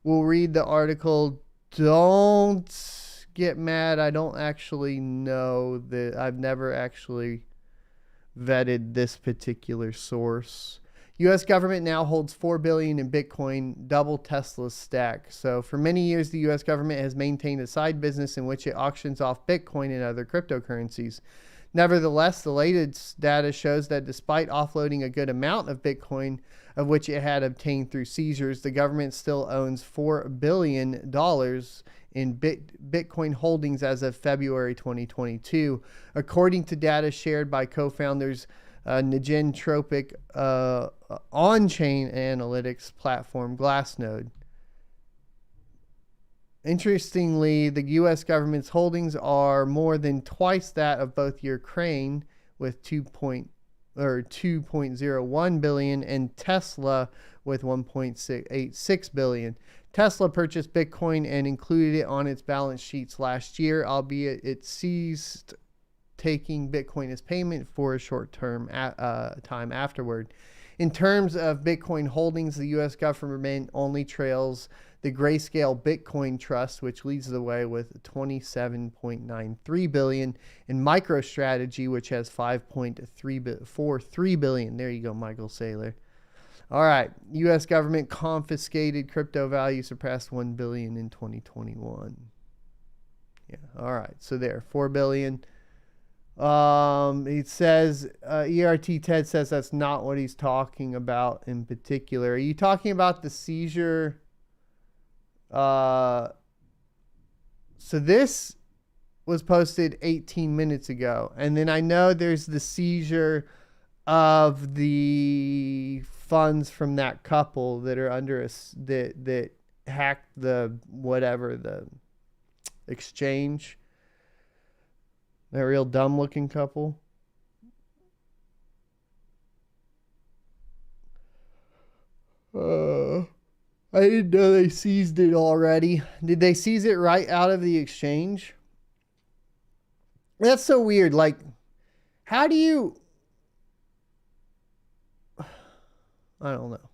We'll read the article. Don't get mad. I don't actually know that. I've never actually vetted this particular source. U.S. government now holds $4 billion in Bitcoin, double Tesla's stack. So for many years, the U.S. government has maintained a side business in which it auctions off Bitcoin and other cryptocurrencies. Nevertheless, the latest data shows that despite offloading a good amount of Bitcoin, of which it had obtained through seizures, the government still owns $4 billion in Bitcoin holdings as of February 2022, according to data shared by co-founders Nijin Tropic on-chain analytics platform Glassnode. Interestingly, the U.S. government's holdings are more than twice that of both Ukraine with 2.01 billion and Tesla with 1.86 billion. Tesla purchased Bitcoin and included it on its balance sheets last year, albeit it ceased taking Bitcoin as payment for a short-term time afterward. In terms of Bitcoin holdings, the U.S. government only trails the Grayscale Bitcoin Trust, which leads the way with 27.93 billion, and MicroStrategy, which has 5.43 billion. There you go, Michael Saylor. All right. U.S. government confiscated crypto value surpassed 1 billion in 2021. Yeah. All right. So there, 4 billion. It says ERT Ted says that's not what he's talking about in particular. Are you talking about the seizure? So this was posted 18 minutes ago, and then I know there's the seizure of the funds from that couple that are under us that hacked the exchange. That real dumb looking couple. I didn't know they seized it already. Did they seize it right out of the exchange? That's so weird. Like, how do you... I don't know.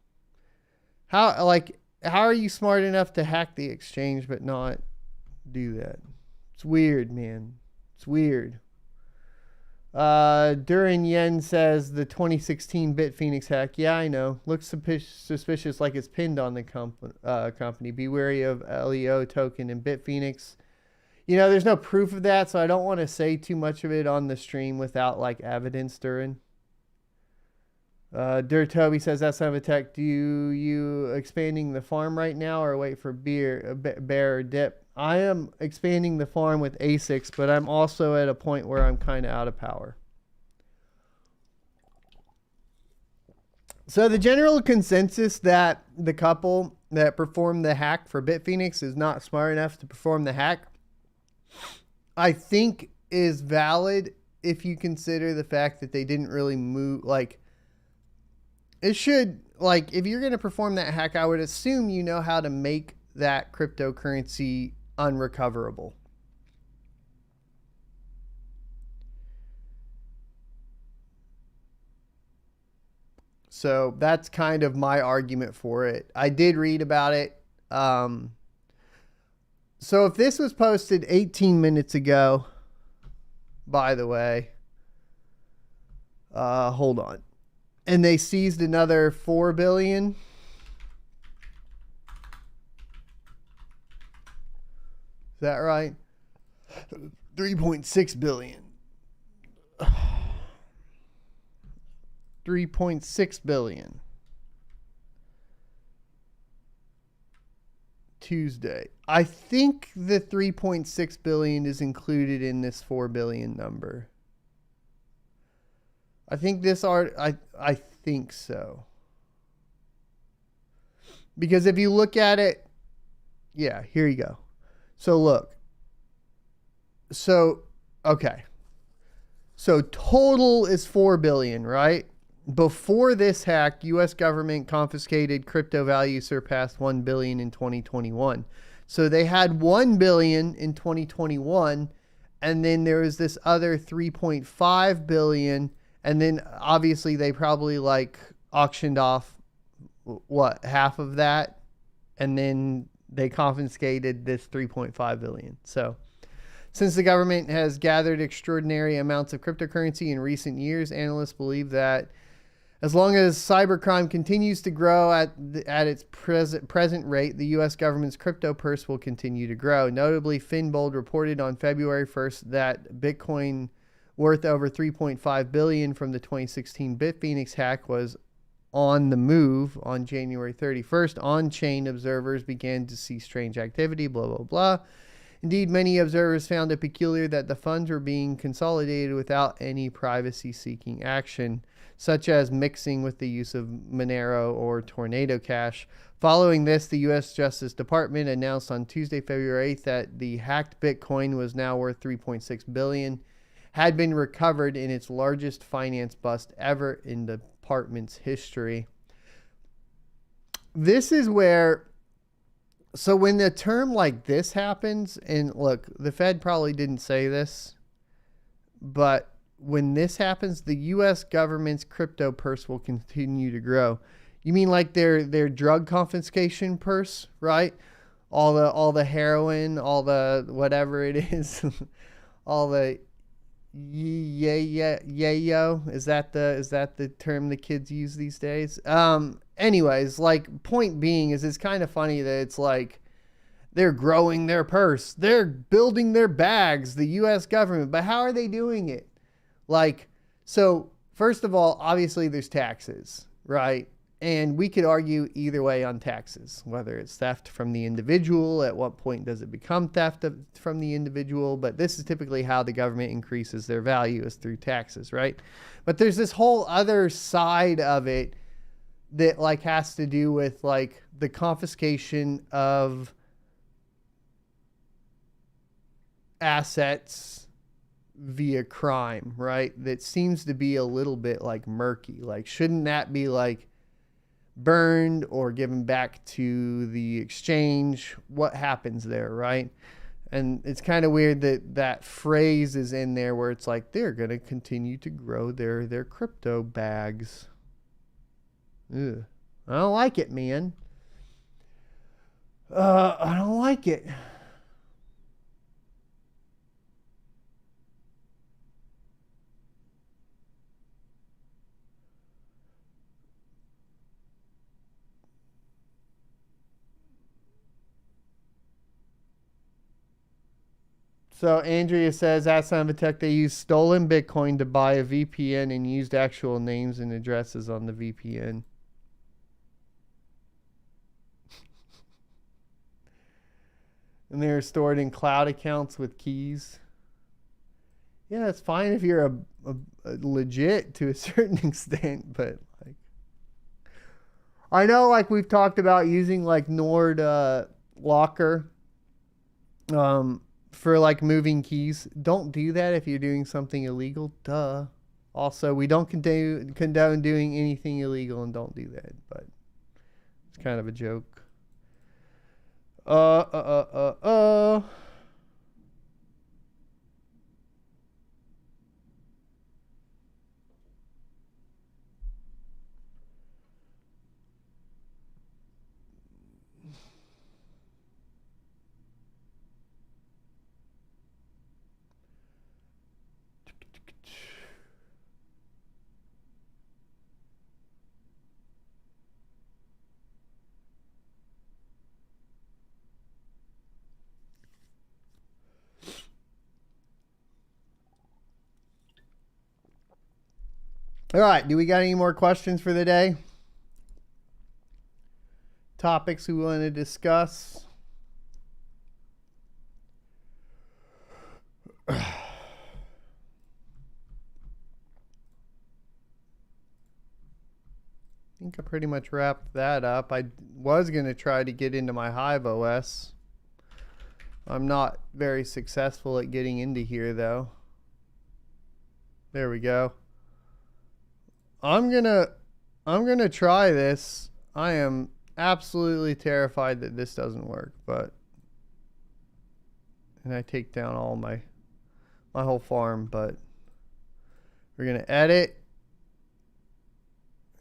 How are you smart enough to hack the exchange but not do that? It's weird, man. It's weird. Durin Yen says the 2016 Bitfinex hack. Yeah, I know. Looks suspicious, like it's pinned on the company. Be wary of LEO token and Bitfinex. You know, there's no proof of that, so I don't want to say too much of it on the stream without like evidence, Durin. Toby says that son of a tech. Do you expanding the farm right now or wait for bear or dip? I am expanding the farm with ASICs, but I'm also at a point where I'm kind of out of power. So the general consensus that the couple that performed the hack for Bitfinex is not smart enough to perform the hack, I think is valid if you consider the fact that they didn't really move. Like, it should, like, if you're going to perform that hack, I would assume you know how to make that cryptocurrency unrecoverable. So that's kind of my argument for it. I did read about it. So if this was posted 18 minutes ago, by the way, hold on. And they seized another 4 billion. Is that right? 3.6 billion. 3.6 billion. Tuesday. I think the 3.6 billion is included in this 4 billion number. I think I think so. Because if you look at it, yeah, here you go. So look. So, okay. So total is 4 billion, right? Before this hack, US government confiscated crypto value surpassed 1 billion in 2021. So they had 1 billion in 2021, and then there was this other 3.5 billion, and then obviously they probably like auctioned off half of that, and then they confiscated this 3.5 billion. So since the government has gathered extraordinary amounts of cryptocurrency in recent years, analysts believe that as long as cybercrime continues to grow at its present rate, the U.S. government's crypto purse will continue to grow. Notably, Finbold reported on February 1st that Bitcoin worth over 3.5 billion from the 2016 Bitfinex hack was on the move. On January 31st, on-chain observers began to see strange activity, blah, blah, blah. Indeed, many observers found it peculiar that the funds were being consolidated without any privacy-seeking action, such as mixing with the use of Monero or Tornado Cash. Following this, the U.S. Justice Department announced on Tuesday, February 8th, that the hacked Bitcoin was now worth $3.6 billion, had been recovered in its largest finance bust ever in the department's history. This is where... So when the term like this happens, and look, the Fed probably didn't say this, but when this happens, the U.S. government's crypto purse will continue to grow. You mean like their drug confiscation purse, right? All the heroin, all the whatever it is, all the yayo. Is that the term the kids use these days? anyways, like, point being is it's kind of funny that it's like they're growing their purse, they're building their bags, the US government, but how are they doing it? Like, so first of all, obviously there's taxes, right? And we could argue either way on taxes, whether it's theft from the individual, at what point does it become theft from the individual? But this is typically how the government increases their value, is through taxes, right? But there's this whole other side of it that like has to do with like the confiscation of assets via crime, right? That seems to be a little bit like murky. Like, shouldn't that be like burned or given back to the exchange? What happens there, right? And it's kind of weird that that phrase is in there where it's like they're going to continue to grow their crypto bags. Ugh. I don't like it, man. I don't like it. So Andrea says at Scientific they used stolen Bitcoin to buy a VPN and used actual names and addresses on the VPN. And they're stored in cloud accounts with keys. Yeah, it's fine if you're a legit to a certain extent, but like, I know like we've talked about using like Nord Locker for like moving keys. Don't do that if you're doing something illegal. Duh. Also, we don't condone doing anything illegal, and don't do that. But it's kind of a joke. All right, do we got any more questions for the day? Topics we want to discuss? I think I pretty much wrapped that up. I was going to try to get into my Hive OS. I'm not very successful at getting into here, though. There we go. I'm gonna try this. I am absolutely terrified that this doesn't work, and I take down all my whole farm, but we're gonna edit.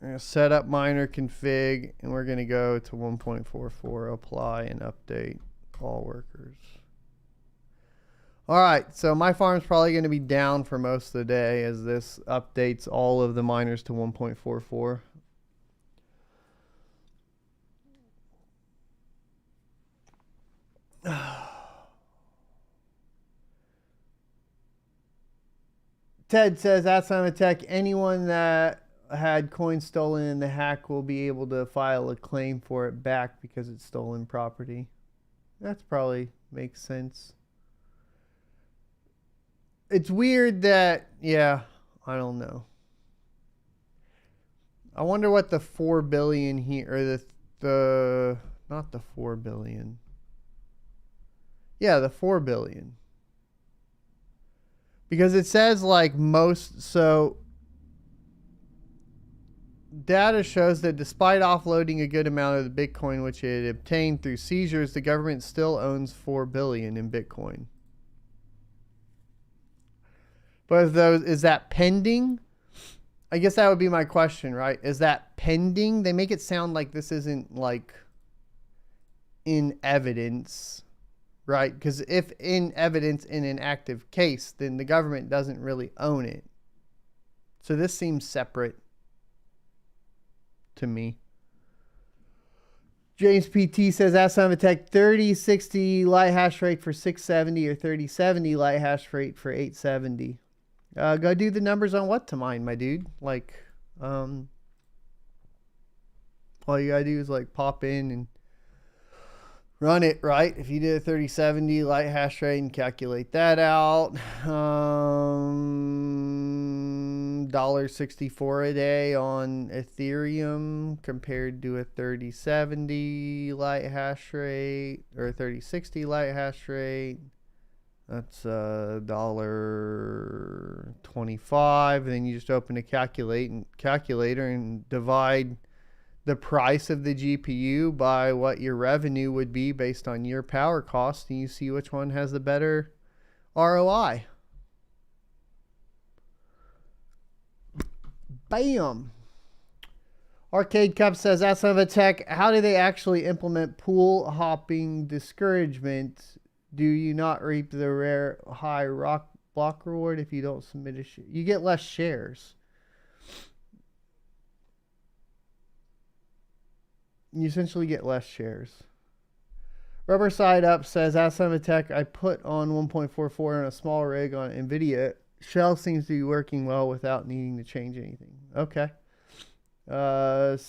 We're gonna set up miner config, and we're gonna go to 1.44, apply and update all workers. All right, so my farm's probably going to be down for most of the day as this updates all of the miners to 1.44. Ted says, at Simon Tech, anyone that had coins stolen in the hack will be able to file a claim for it back because it's stolen property. That's probably makes sense. It's weird that, yeah, I don't know. I wonder what the 4 billion here, or the not the 4 billion. Yeah, the 4 billion. Because it says like most, so data shows that despite offloading a good amount of the Bitcoin which it obtained through seizures, the government still owns 4 billion in Bitcoin. But is that pending? I guess that would be my question, right? Is that pending? They make it sound like this isn't like in evidence, right? Because if in evidence in an active case, then the government doesn't really own it. So this seems separate to me. James PT says, ask Tech 3060 light hash rate for 670 or 3070 light hash rate for 870. Go do the numbers on what to mine, my dude. Like, all you gotta do is like pop in and run it, right? If you did a 3070 light hash rate and calculate that out, $1.64 a day on Ethereum compared to a 3070 light hash rate or a 3060 light hash rate. That's $1.25. Then you just open a calculator and divide the price of the GPU by what your revenue would be based on your power cost, and you see which one has the better ROI. Bam. Arcade Cup says, outside of tech, how do they actually implement pool hopping discouragement? Do you not reap the rare high block reward if you don't submit a share? You get less shares. You essentially get less shares. Rubber Side Up says, outside tech, I put on 1.44 on a small rig on NVIDIA. Shell seems to be working well without needing to change anything. Okay. Let's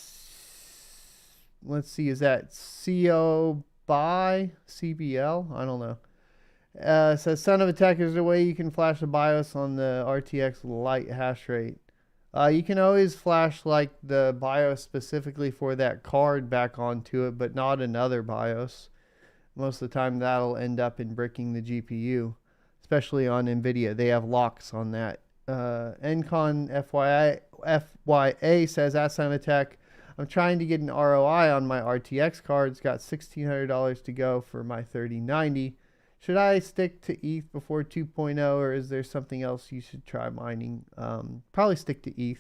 see. Is that CO by CBL? I don't know. Says, Son of a Tech, is there a way you can flash the BIOS on the RTX light hash rate? You can always flash like the BIOS specifically for that card back onto it, but not another BIOS. Most of the time that'll end up in bricking the GPU, especially on NVIDIA. They have locks on that. Encon FYA says, at Son of a Tech, I'm trying to get an ROI on my RTX cards. Got $1,600 to go for my 3090. Should I stick to ETH before 2.0, or is there something else you should try mining? Probably stick to ETH.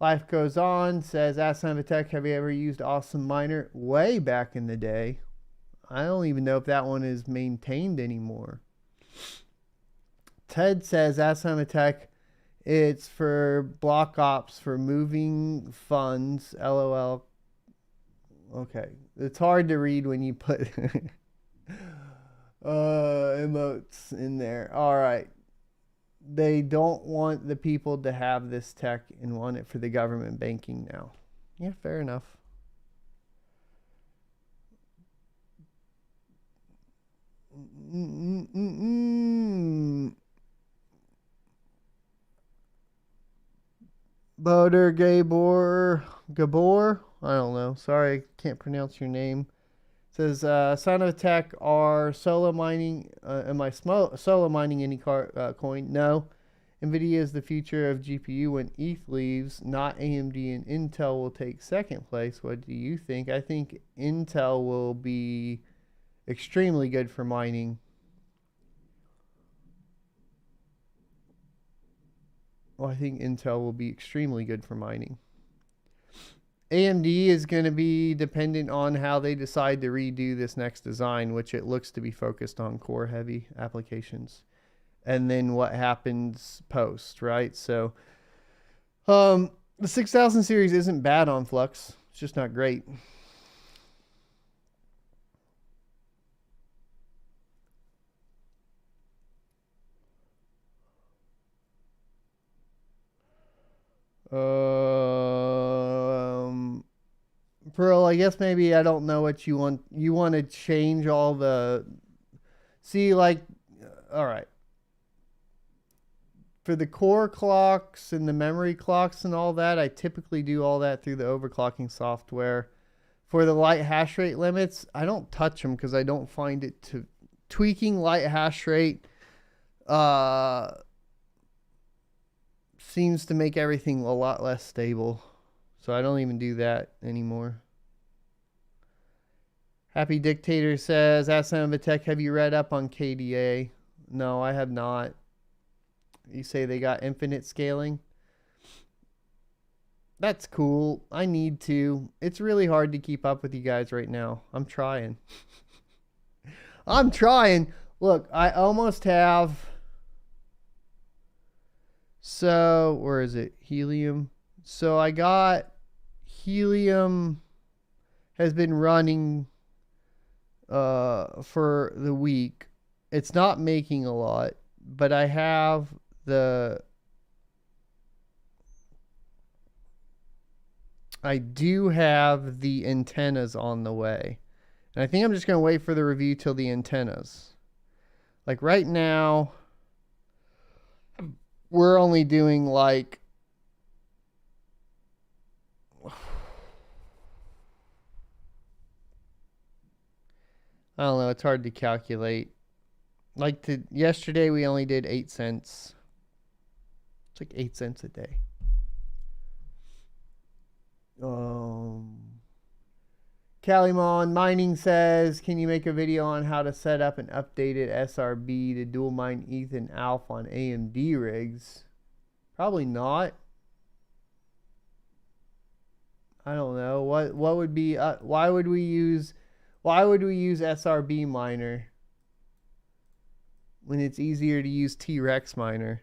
Life Goes On says, ask Son of a Tech, have you ever used Awesome Miner? Way back in the day. I don't even know if that one is maintained anymore. Ted says, ask Son of a Tech, it's for block ops for moving funds. LOL. Okay. It's hard to read when you put emotes in there. All right. They don't want the people to have this tech and want it for the government banking now. Yeah, fair enough. Boder Gabor, I don't know. Sorry, I can't pronounce your name. Says, Son of a Tech, are solo mining, am I solo mining any coin? No. NVIDIA is the future of GPU when ETH leaves. Not AMD and Intel will take second place. What do you think? I think Intel will be extremely good for mining. Well, I think Intel will be extremely good for mining. AMD is going to be dependent on how they decide to redo this next design, which it looks to be focused on core heavy applications. And then what happens post, right? So the 6000 series isn't bad on Flux. It's just not great. Pearl, I guess maybe I don't know what you want. You want to change all the... See, like... All right. For the core clocks and the memory clocks and all that, I typically do all that through the overclocking software. For the light hash rate limits, I don't touch them because I don't find it to... Tweaking light hash rate seems to make everything a lot less stable. So I don't even do that anymore. Happy Dictator says, ask Son of a Tech, have you read up on KDA? No, I have not. You say they got infinite scaling? That's cool. I need to. It's really hard to keep up with you guys right now. I'm trying. I'm trying. Look, I almost have... So, where is it? Helium. So I got Helium has been running for the week. It's not making a lot, but I have I do have the antennas on the way. And I think I'm just going to wait for the review till the antennas. Like right now, we're only doing like, I don't know, it's hard to calculate. Like yesterday we only did 8 cents. It's like 8 cents a day. Calimon Mining says, can you make a video on how to set up an updated SRB to dual mine ETH and ALF on AMD rigs? Probably not. I don't know. What would be why would we use SRB miner when it's easier to use T-Rex miner?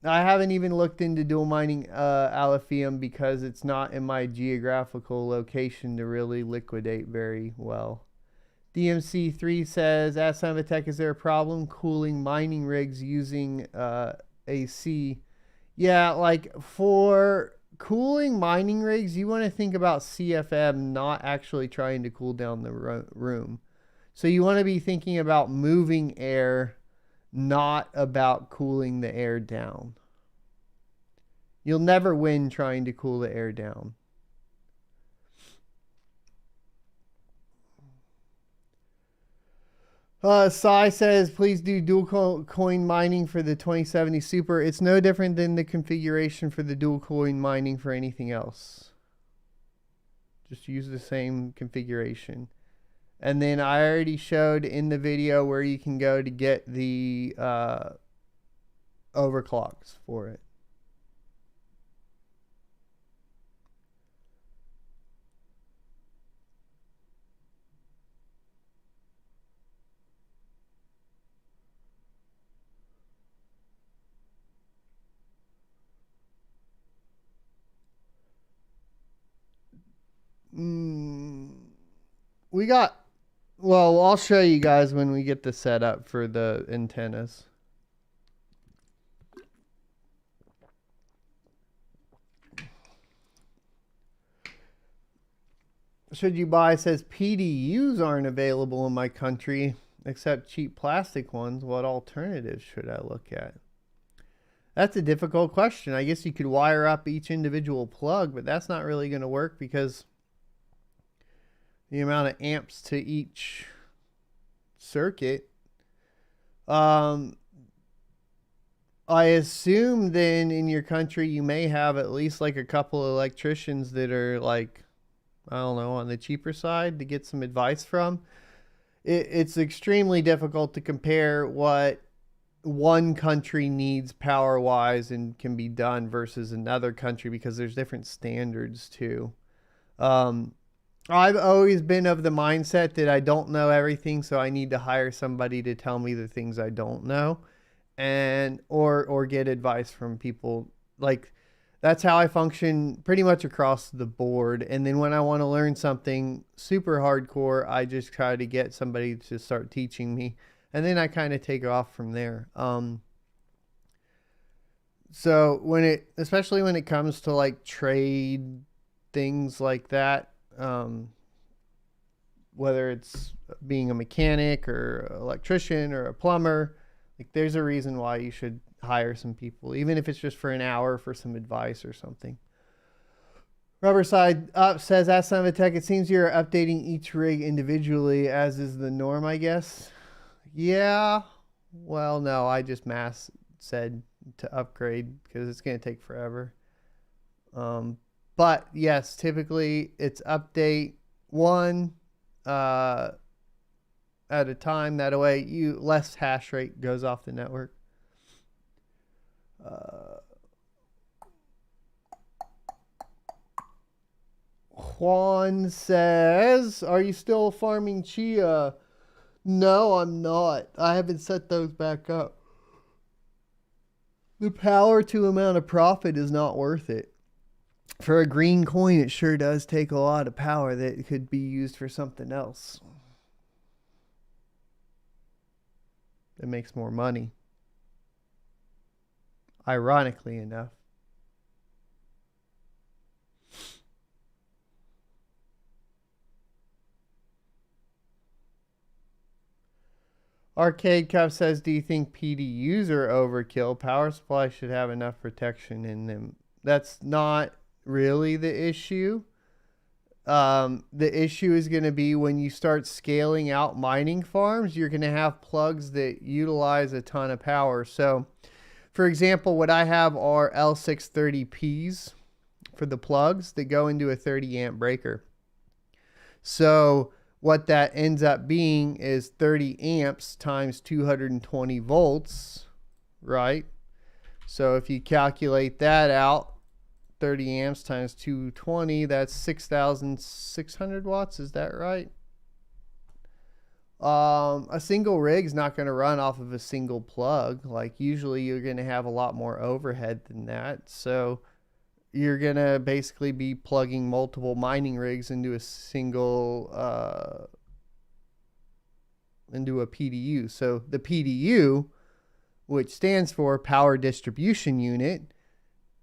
I haven't even looked into dual mining Alphium because it's not in my geographical location to really liquidate very well. DMC3 says, ask Scientific, is there a problem cooling mining rigs using AC? Yeah, like for cooling mining rigs, you want to think about CFM not actually trying to cool down the room. So you want to be thinking about moving air, not about cooling the air down. You'll never win trying to cool the air down. Sai says, please do dual coin mining for the 2070 Super. It's no different than the configuration for the dual coin mining for anything else. Just use the same configuration. And then I already showed in the video where you can go to get the overclocks for it. Well, I'll show you guys when we get the setup for the antennas. Should you buy, says PDUs aren't available in my country except cheap plastic ones. What alternatives should I look at? That's a difficult question. I guess you could wire up each individual plug, but that's not really going to work because the amount of amps to each circuit. I assume then in your country you may have at least like a couple of electricians that are like, I don't know, on the cheaper side to get some advice from. It's extremely difficult to compare what one country needs power-wise and can be done versus another country because there's different standards too. I've always been of the mindset that I don't know everything, so I need to hire somebody to tell me the things I don't know, and or get advice from people. Like that's how I function pretty much across the board. And then when I want to learn something super hardcore, I just try to get somebody to start teaching me, and then I kind of take off from there. So especially when it comes to like trade things like that, whether it's being a mechanic or an electrician or a plumber, like there's a reason why you should hire some people, even if it's just for an hour for some advice or something. Rubberside Up says, ask Scientific, it seems you're updating each rig individually as is the norm, I guess. Yeah, well, no, I just mass said to upgrade because it's going to take forever. But yes, typically it's update one at a time. That way less hash rate goes off the network. Juan says, are you still farming chia? No, I'm not. I haven't set those back up. The power to amount of profit is not worth it. For a green coin, it sure does take a lot of power that could be used for something else. It makes more money. Ironically enough. Arcade Cup says, do you think PDUs are overkill? Power supply should have enough protection in them. That's not really the issue. The issue is going to be when you start scaling out mining farms, you're going to have plugs that utilize a ton of power. So, for example, what I have are L630Ps for the plugs that go into a 30 amp breaker. So what that ends up being is 30 amps times 220 volts, right? So if you calculate that out, 30 amps times 220, that's 6,600 watts. Is that right? A single rig's not going to run off of a single plug. Like usually you're going to have a lot more overhead than that. So you're going to basically be plugging multiple mining rigs into a single, into a PDU. So the PDU, which stands for Power Distribution Unit,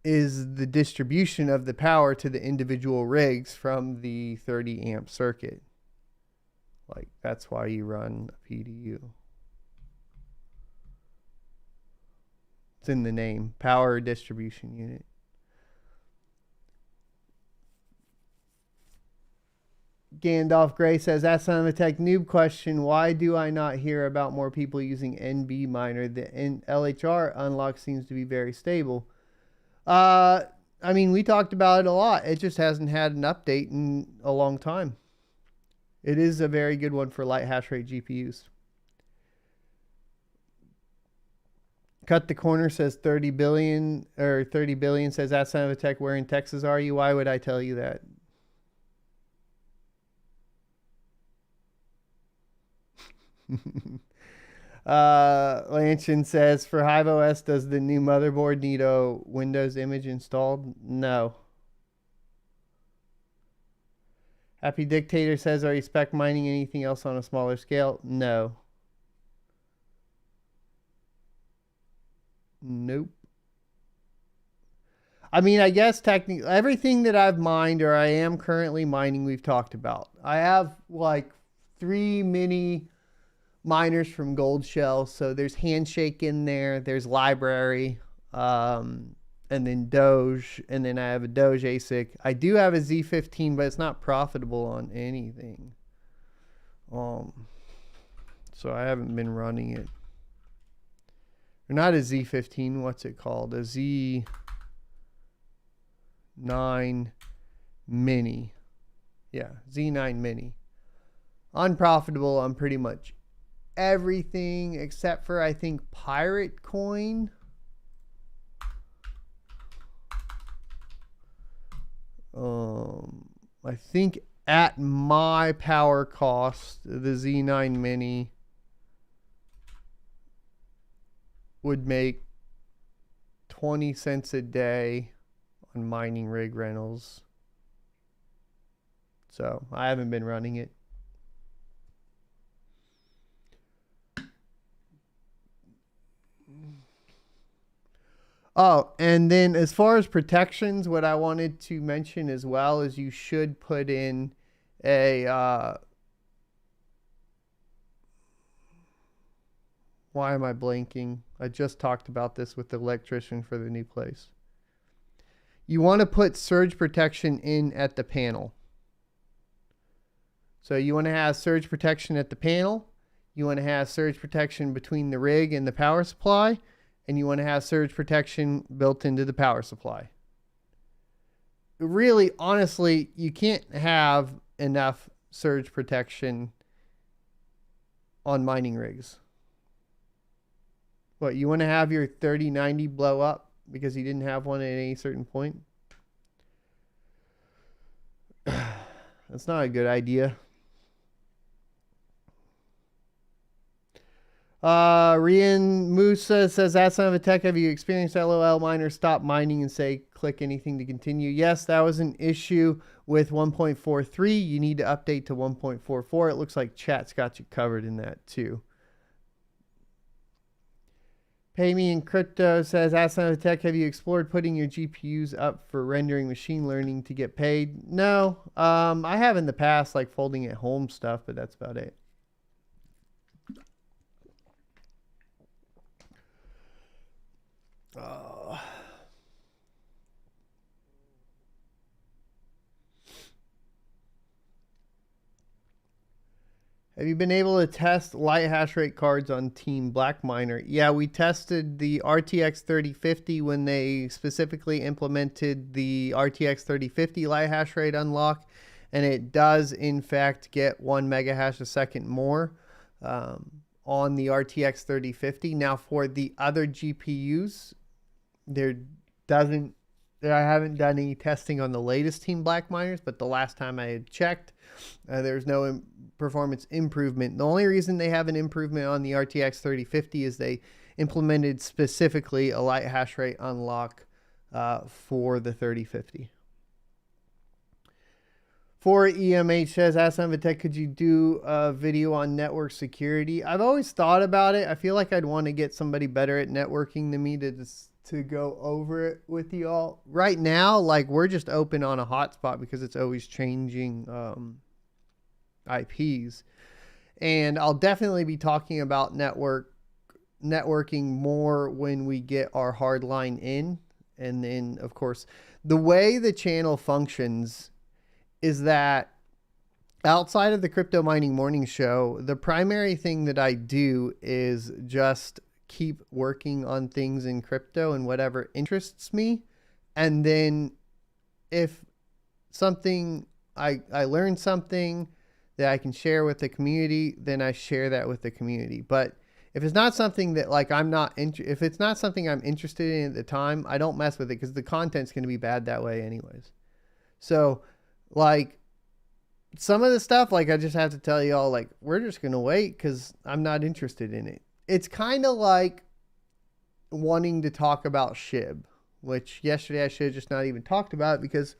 is the distribution of the power to the individual rigs from the 30 amp circuit. Like that's why you run a PDU. It's in the name, Power Distribution Unit. Gandalf Gray says, that's not a tech noob question. Why do I not hear about more people using NB miner? The LHR unlock seems to be very stable. I mean, we talked about it a lot. It just hasn't had an update in a long time. It is a very good one for light hash rate GPUs. Cut the Corner says 30 billion, or 30 billion says, that's not a tech. Where in Texas are you? Why would I tell you that? Lanchin says, for Hive OS, does the new motherboard need a Windows image installed? No. Happy Dictator says, are you spec mining anything else on a smaller scale? No. Nope. I mean, I guess technically everything that I've mined or I am currently mining, we've talked about. I have like 3 mini miners from Gold Shell. So there's Handshake in there. There's Library, and then Doge, and then I have a Doge ASIC. I do have a Z15, but it's not profitable on anything. So I haven't been running it. Or not a Z15. What's it called? A Z9 Mini. Yeah, Z9 Mini. Unprofitable on pretty much everything except for, I think, Pirate Coin. I think at my power cost, the Z9 Mini would make 20 cents a day on mining rig rentals. So I haven't been running it. Oh, and then as far as protections, what I wanted to mention as well is you should put in a, why am I blanking? I just talked about this with the electrician for the new place. You want to put surge protection in at the panel. So you want to have surge protection at the panel. You want to have surge protection between the rig and the power supply. And you want to have surge protection built into the power supply. Really, honestly, you can't have enough surge protection on mining rigs. What, you want to have your 3090 blow up because you didn't have one at any certain point? That's not a good idea. Rian Musa says, that son of a tech, have you experienced LOL miner stop mining and say click anything to continue? Yes, that was an issue with 1.43. You need to update to 1.44. It looks like chat's got you covered in that too. Pay Me in Crypto says, Ask Son of a Tech, have you explored putting your GPUs up for rendering machine learning to get paid? No, I have in the past, like folding at home stuff, but that's about it. Have you been able to test light hash rate cards on Team Black Miner? Yeah, we tested the RTX 3050 when they specifically implemented the RTX 3050 light hash rate unlock, and it does in fact get 1 mega hash a second more on the RTX 3050. Now for the other GPUs, I haven't done any testing on the latest Team Black Miners, but the last time I had checked, there's no performance improvement. The only reason they have an improvement on the RTX 3050 is they implemented specifically a light hash rate unlock for the 3050. For EMH says, Ask Tech, could you do a video on network security? I've always thought about it. I feel like I'd want to get somebody better at networking than me to go over it with y'all. Right now, like, we're just open on a hotspot because it's always changing IPs. And I'll definitely be talking about networking more when we get our hard line in. And then, of course, the way the channel functions is that outside of the Crypto Mining Morning Show, the primary thing that I do is just keep working on things in crypto and whatever interests me. And then if something, I learn something that I can share with the community, then I share that with the community. But if it's not something that, like, if it's not something I'm interested in at the time, I don't mess with it because the content's going to be bad that way anyways. So, like, some of the stuff, like, I just have to tell y'all, like, we're just going to wait because I'm not interested in it. It's kind of like wanting to talk about SHIB, which yesterday I should have just not even talked about, because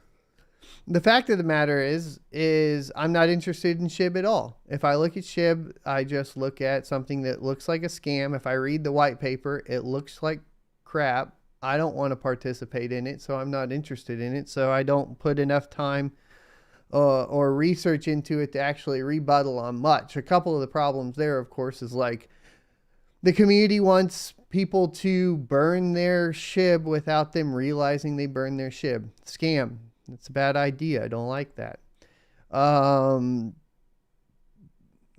the fact of the matter is I'm not interested in SHIB at all. If I look at SHIB, I just look at something that looks like a scam. If I read the white paper, it looks like crap. I don't want to participate in it, so I'm not interested in it. So I don't put enough time or research into it to actually rebuttal on much. A couple of the problems there, of course, is like the community wants people to burn their SHIB without them realizing they burned their SHIB. Scam. It's a bad idea. I don't like that. The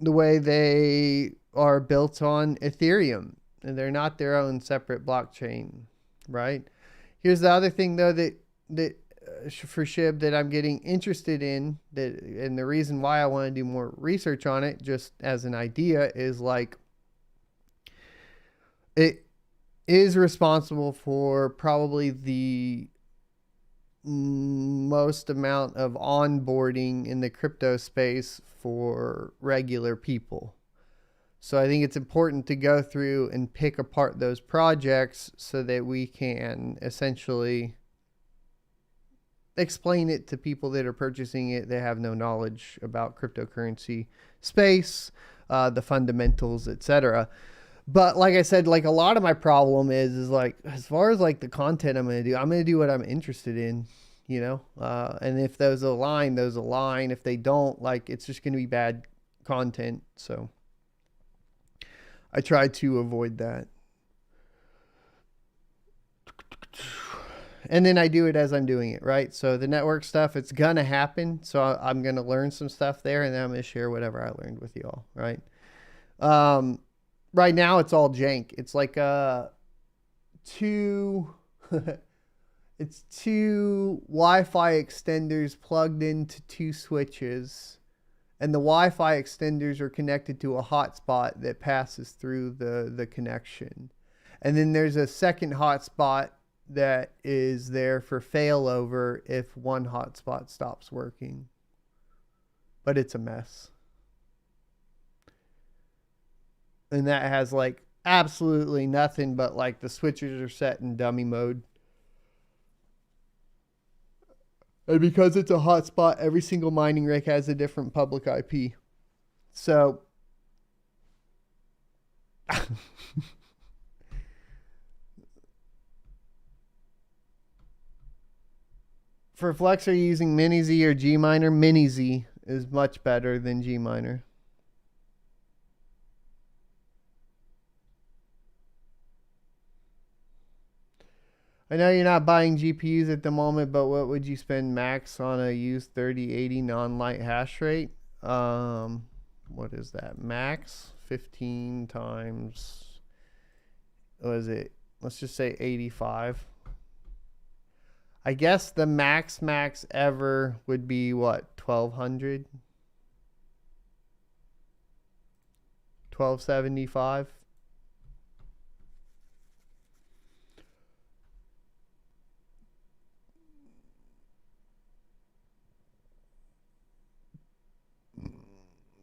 way they are built on Ethereum, and they're not their own separate blockchain, right? Here's the other thing, though, that for SHIB that I'm getting interested in, and the reason why I want to do more research on it, just as an idea, is like, it is responsible for probably the most amount of onboarding in the crypto space for regular people. So I think it's important to go through and pick apart those projects so that we can essentially explain it to people that are purchasing it. They have no knowledge about cryptocurrency space, the fundamentals, etc. But like I said, like, a lot of my problem is like, as far as like the content I'm going to do what I'm interested in, you know? And if those align, those align. If they don't, like, it's just going to be bad content. So I try to avoid that. And then I do it as I'm doing it, right? So the network stuff, it's going to happen. So I'm going to learn some stuff there, and then I'm going to share whatever I learned with you all, right? Right now it's all jank. It's like two Wi-Fi extenders plugged into two switches, and the Wi-Fi extenders are connected to a hotspot that passes through the connection. And then there's a second hotspot that is there for failover if one hotspot stops working. But it's a mess. And that has like absolutely nothing but like the switches are set in dummy mode. And because it's a hotspot, every single mining rig has a different public IP. So for Flex, are you using Mini Z or G Miner? Mini Z is much better than G Miner. I know you're not buying GPUs at the moment, but what would you spend max on a used 3080 non-light hash rate? What is that? Max 15 times, what is it? Let's just say 85. I guess the max ever would be what? 1200? 1275?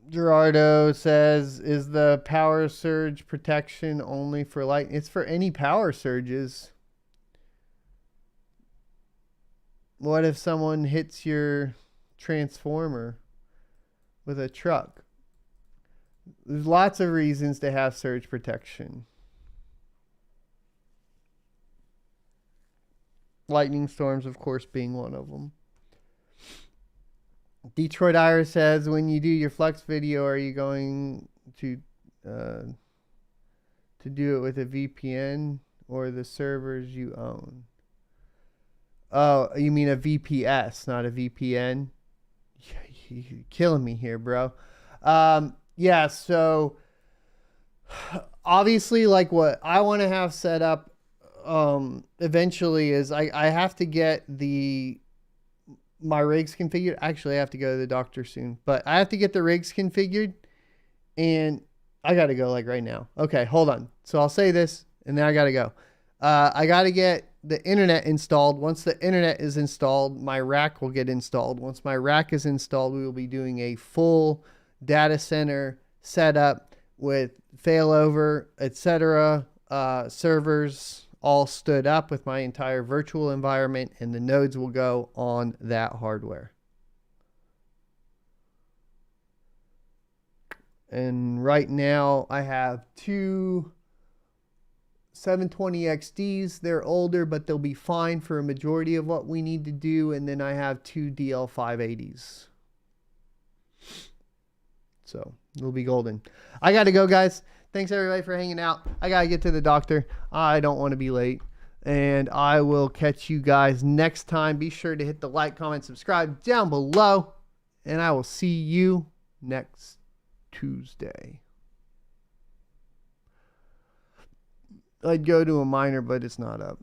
Gerardo says, is the power surge protection only for light? It's for any power surges. What if someone hits your transformer with a truck? There's lots of reasons to have surge protection. Lightning storms, of course, being one of them. Detroit Iris says, when you do your flex video, are you going to do it with a VPN or the servers you own? Oh, you mean a VPS, not a VPN? You're killing me here, bro. Yeah, so obviously, like what I want to have set up eventually is I have to get my rigs configured. Actually, I have to go to the doctor soon, but I have to get the rigs configured, and I got to go like right now. Okay, hold on. So I'll say this, and then I got to go. I got to get the internet installed. Once the internet is installed, my rack will get installed. Once my rack is installed, we will be doing a full data center setup with failover, etc., servers all stood up with my entire virtual environment, and the nodes will go on that hardware. And right now I have two 720 XDs. They're older, but they'll be fine for a majority of what we need to do. And then I have two DL580s. So it'll be golden. I got to go, guys. Thanks everybody for hanging out. I got to get to the doctor. I don't want to be late. And I will catch you guys next time. Be sure to hit the like, comment, subscribe down below. And I will see you next Tuesday. I'd go to a miner, but it's not up.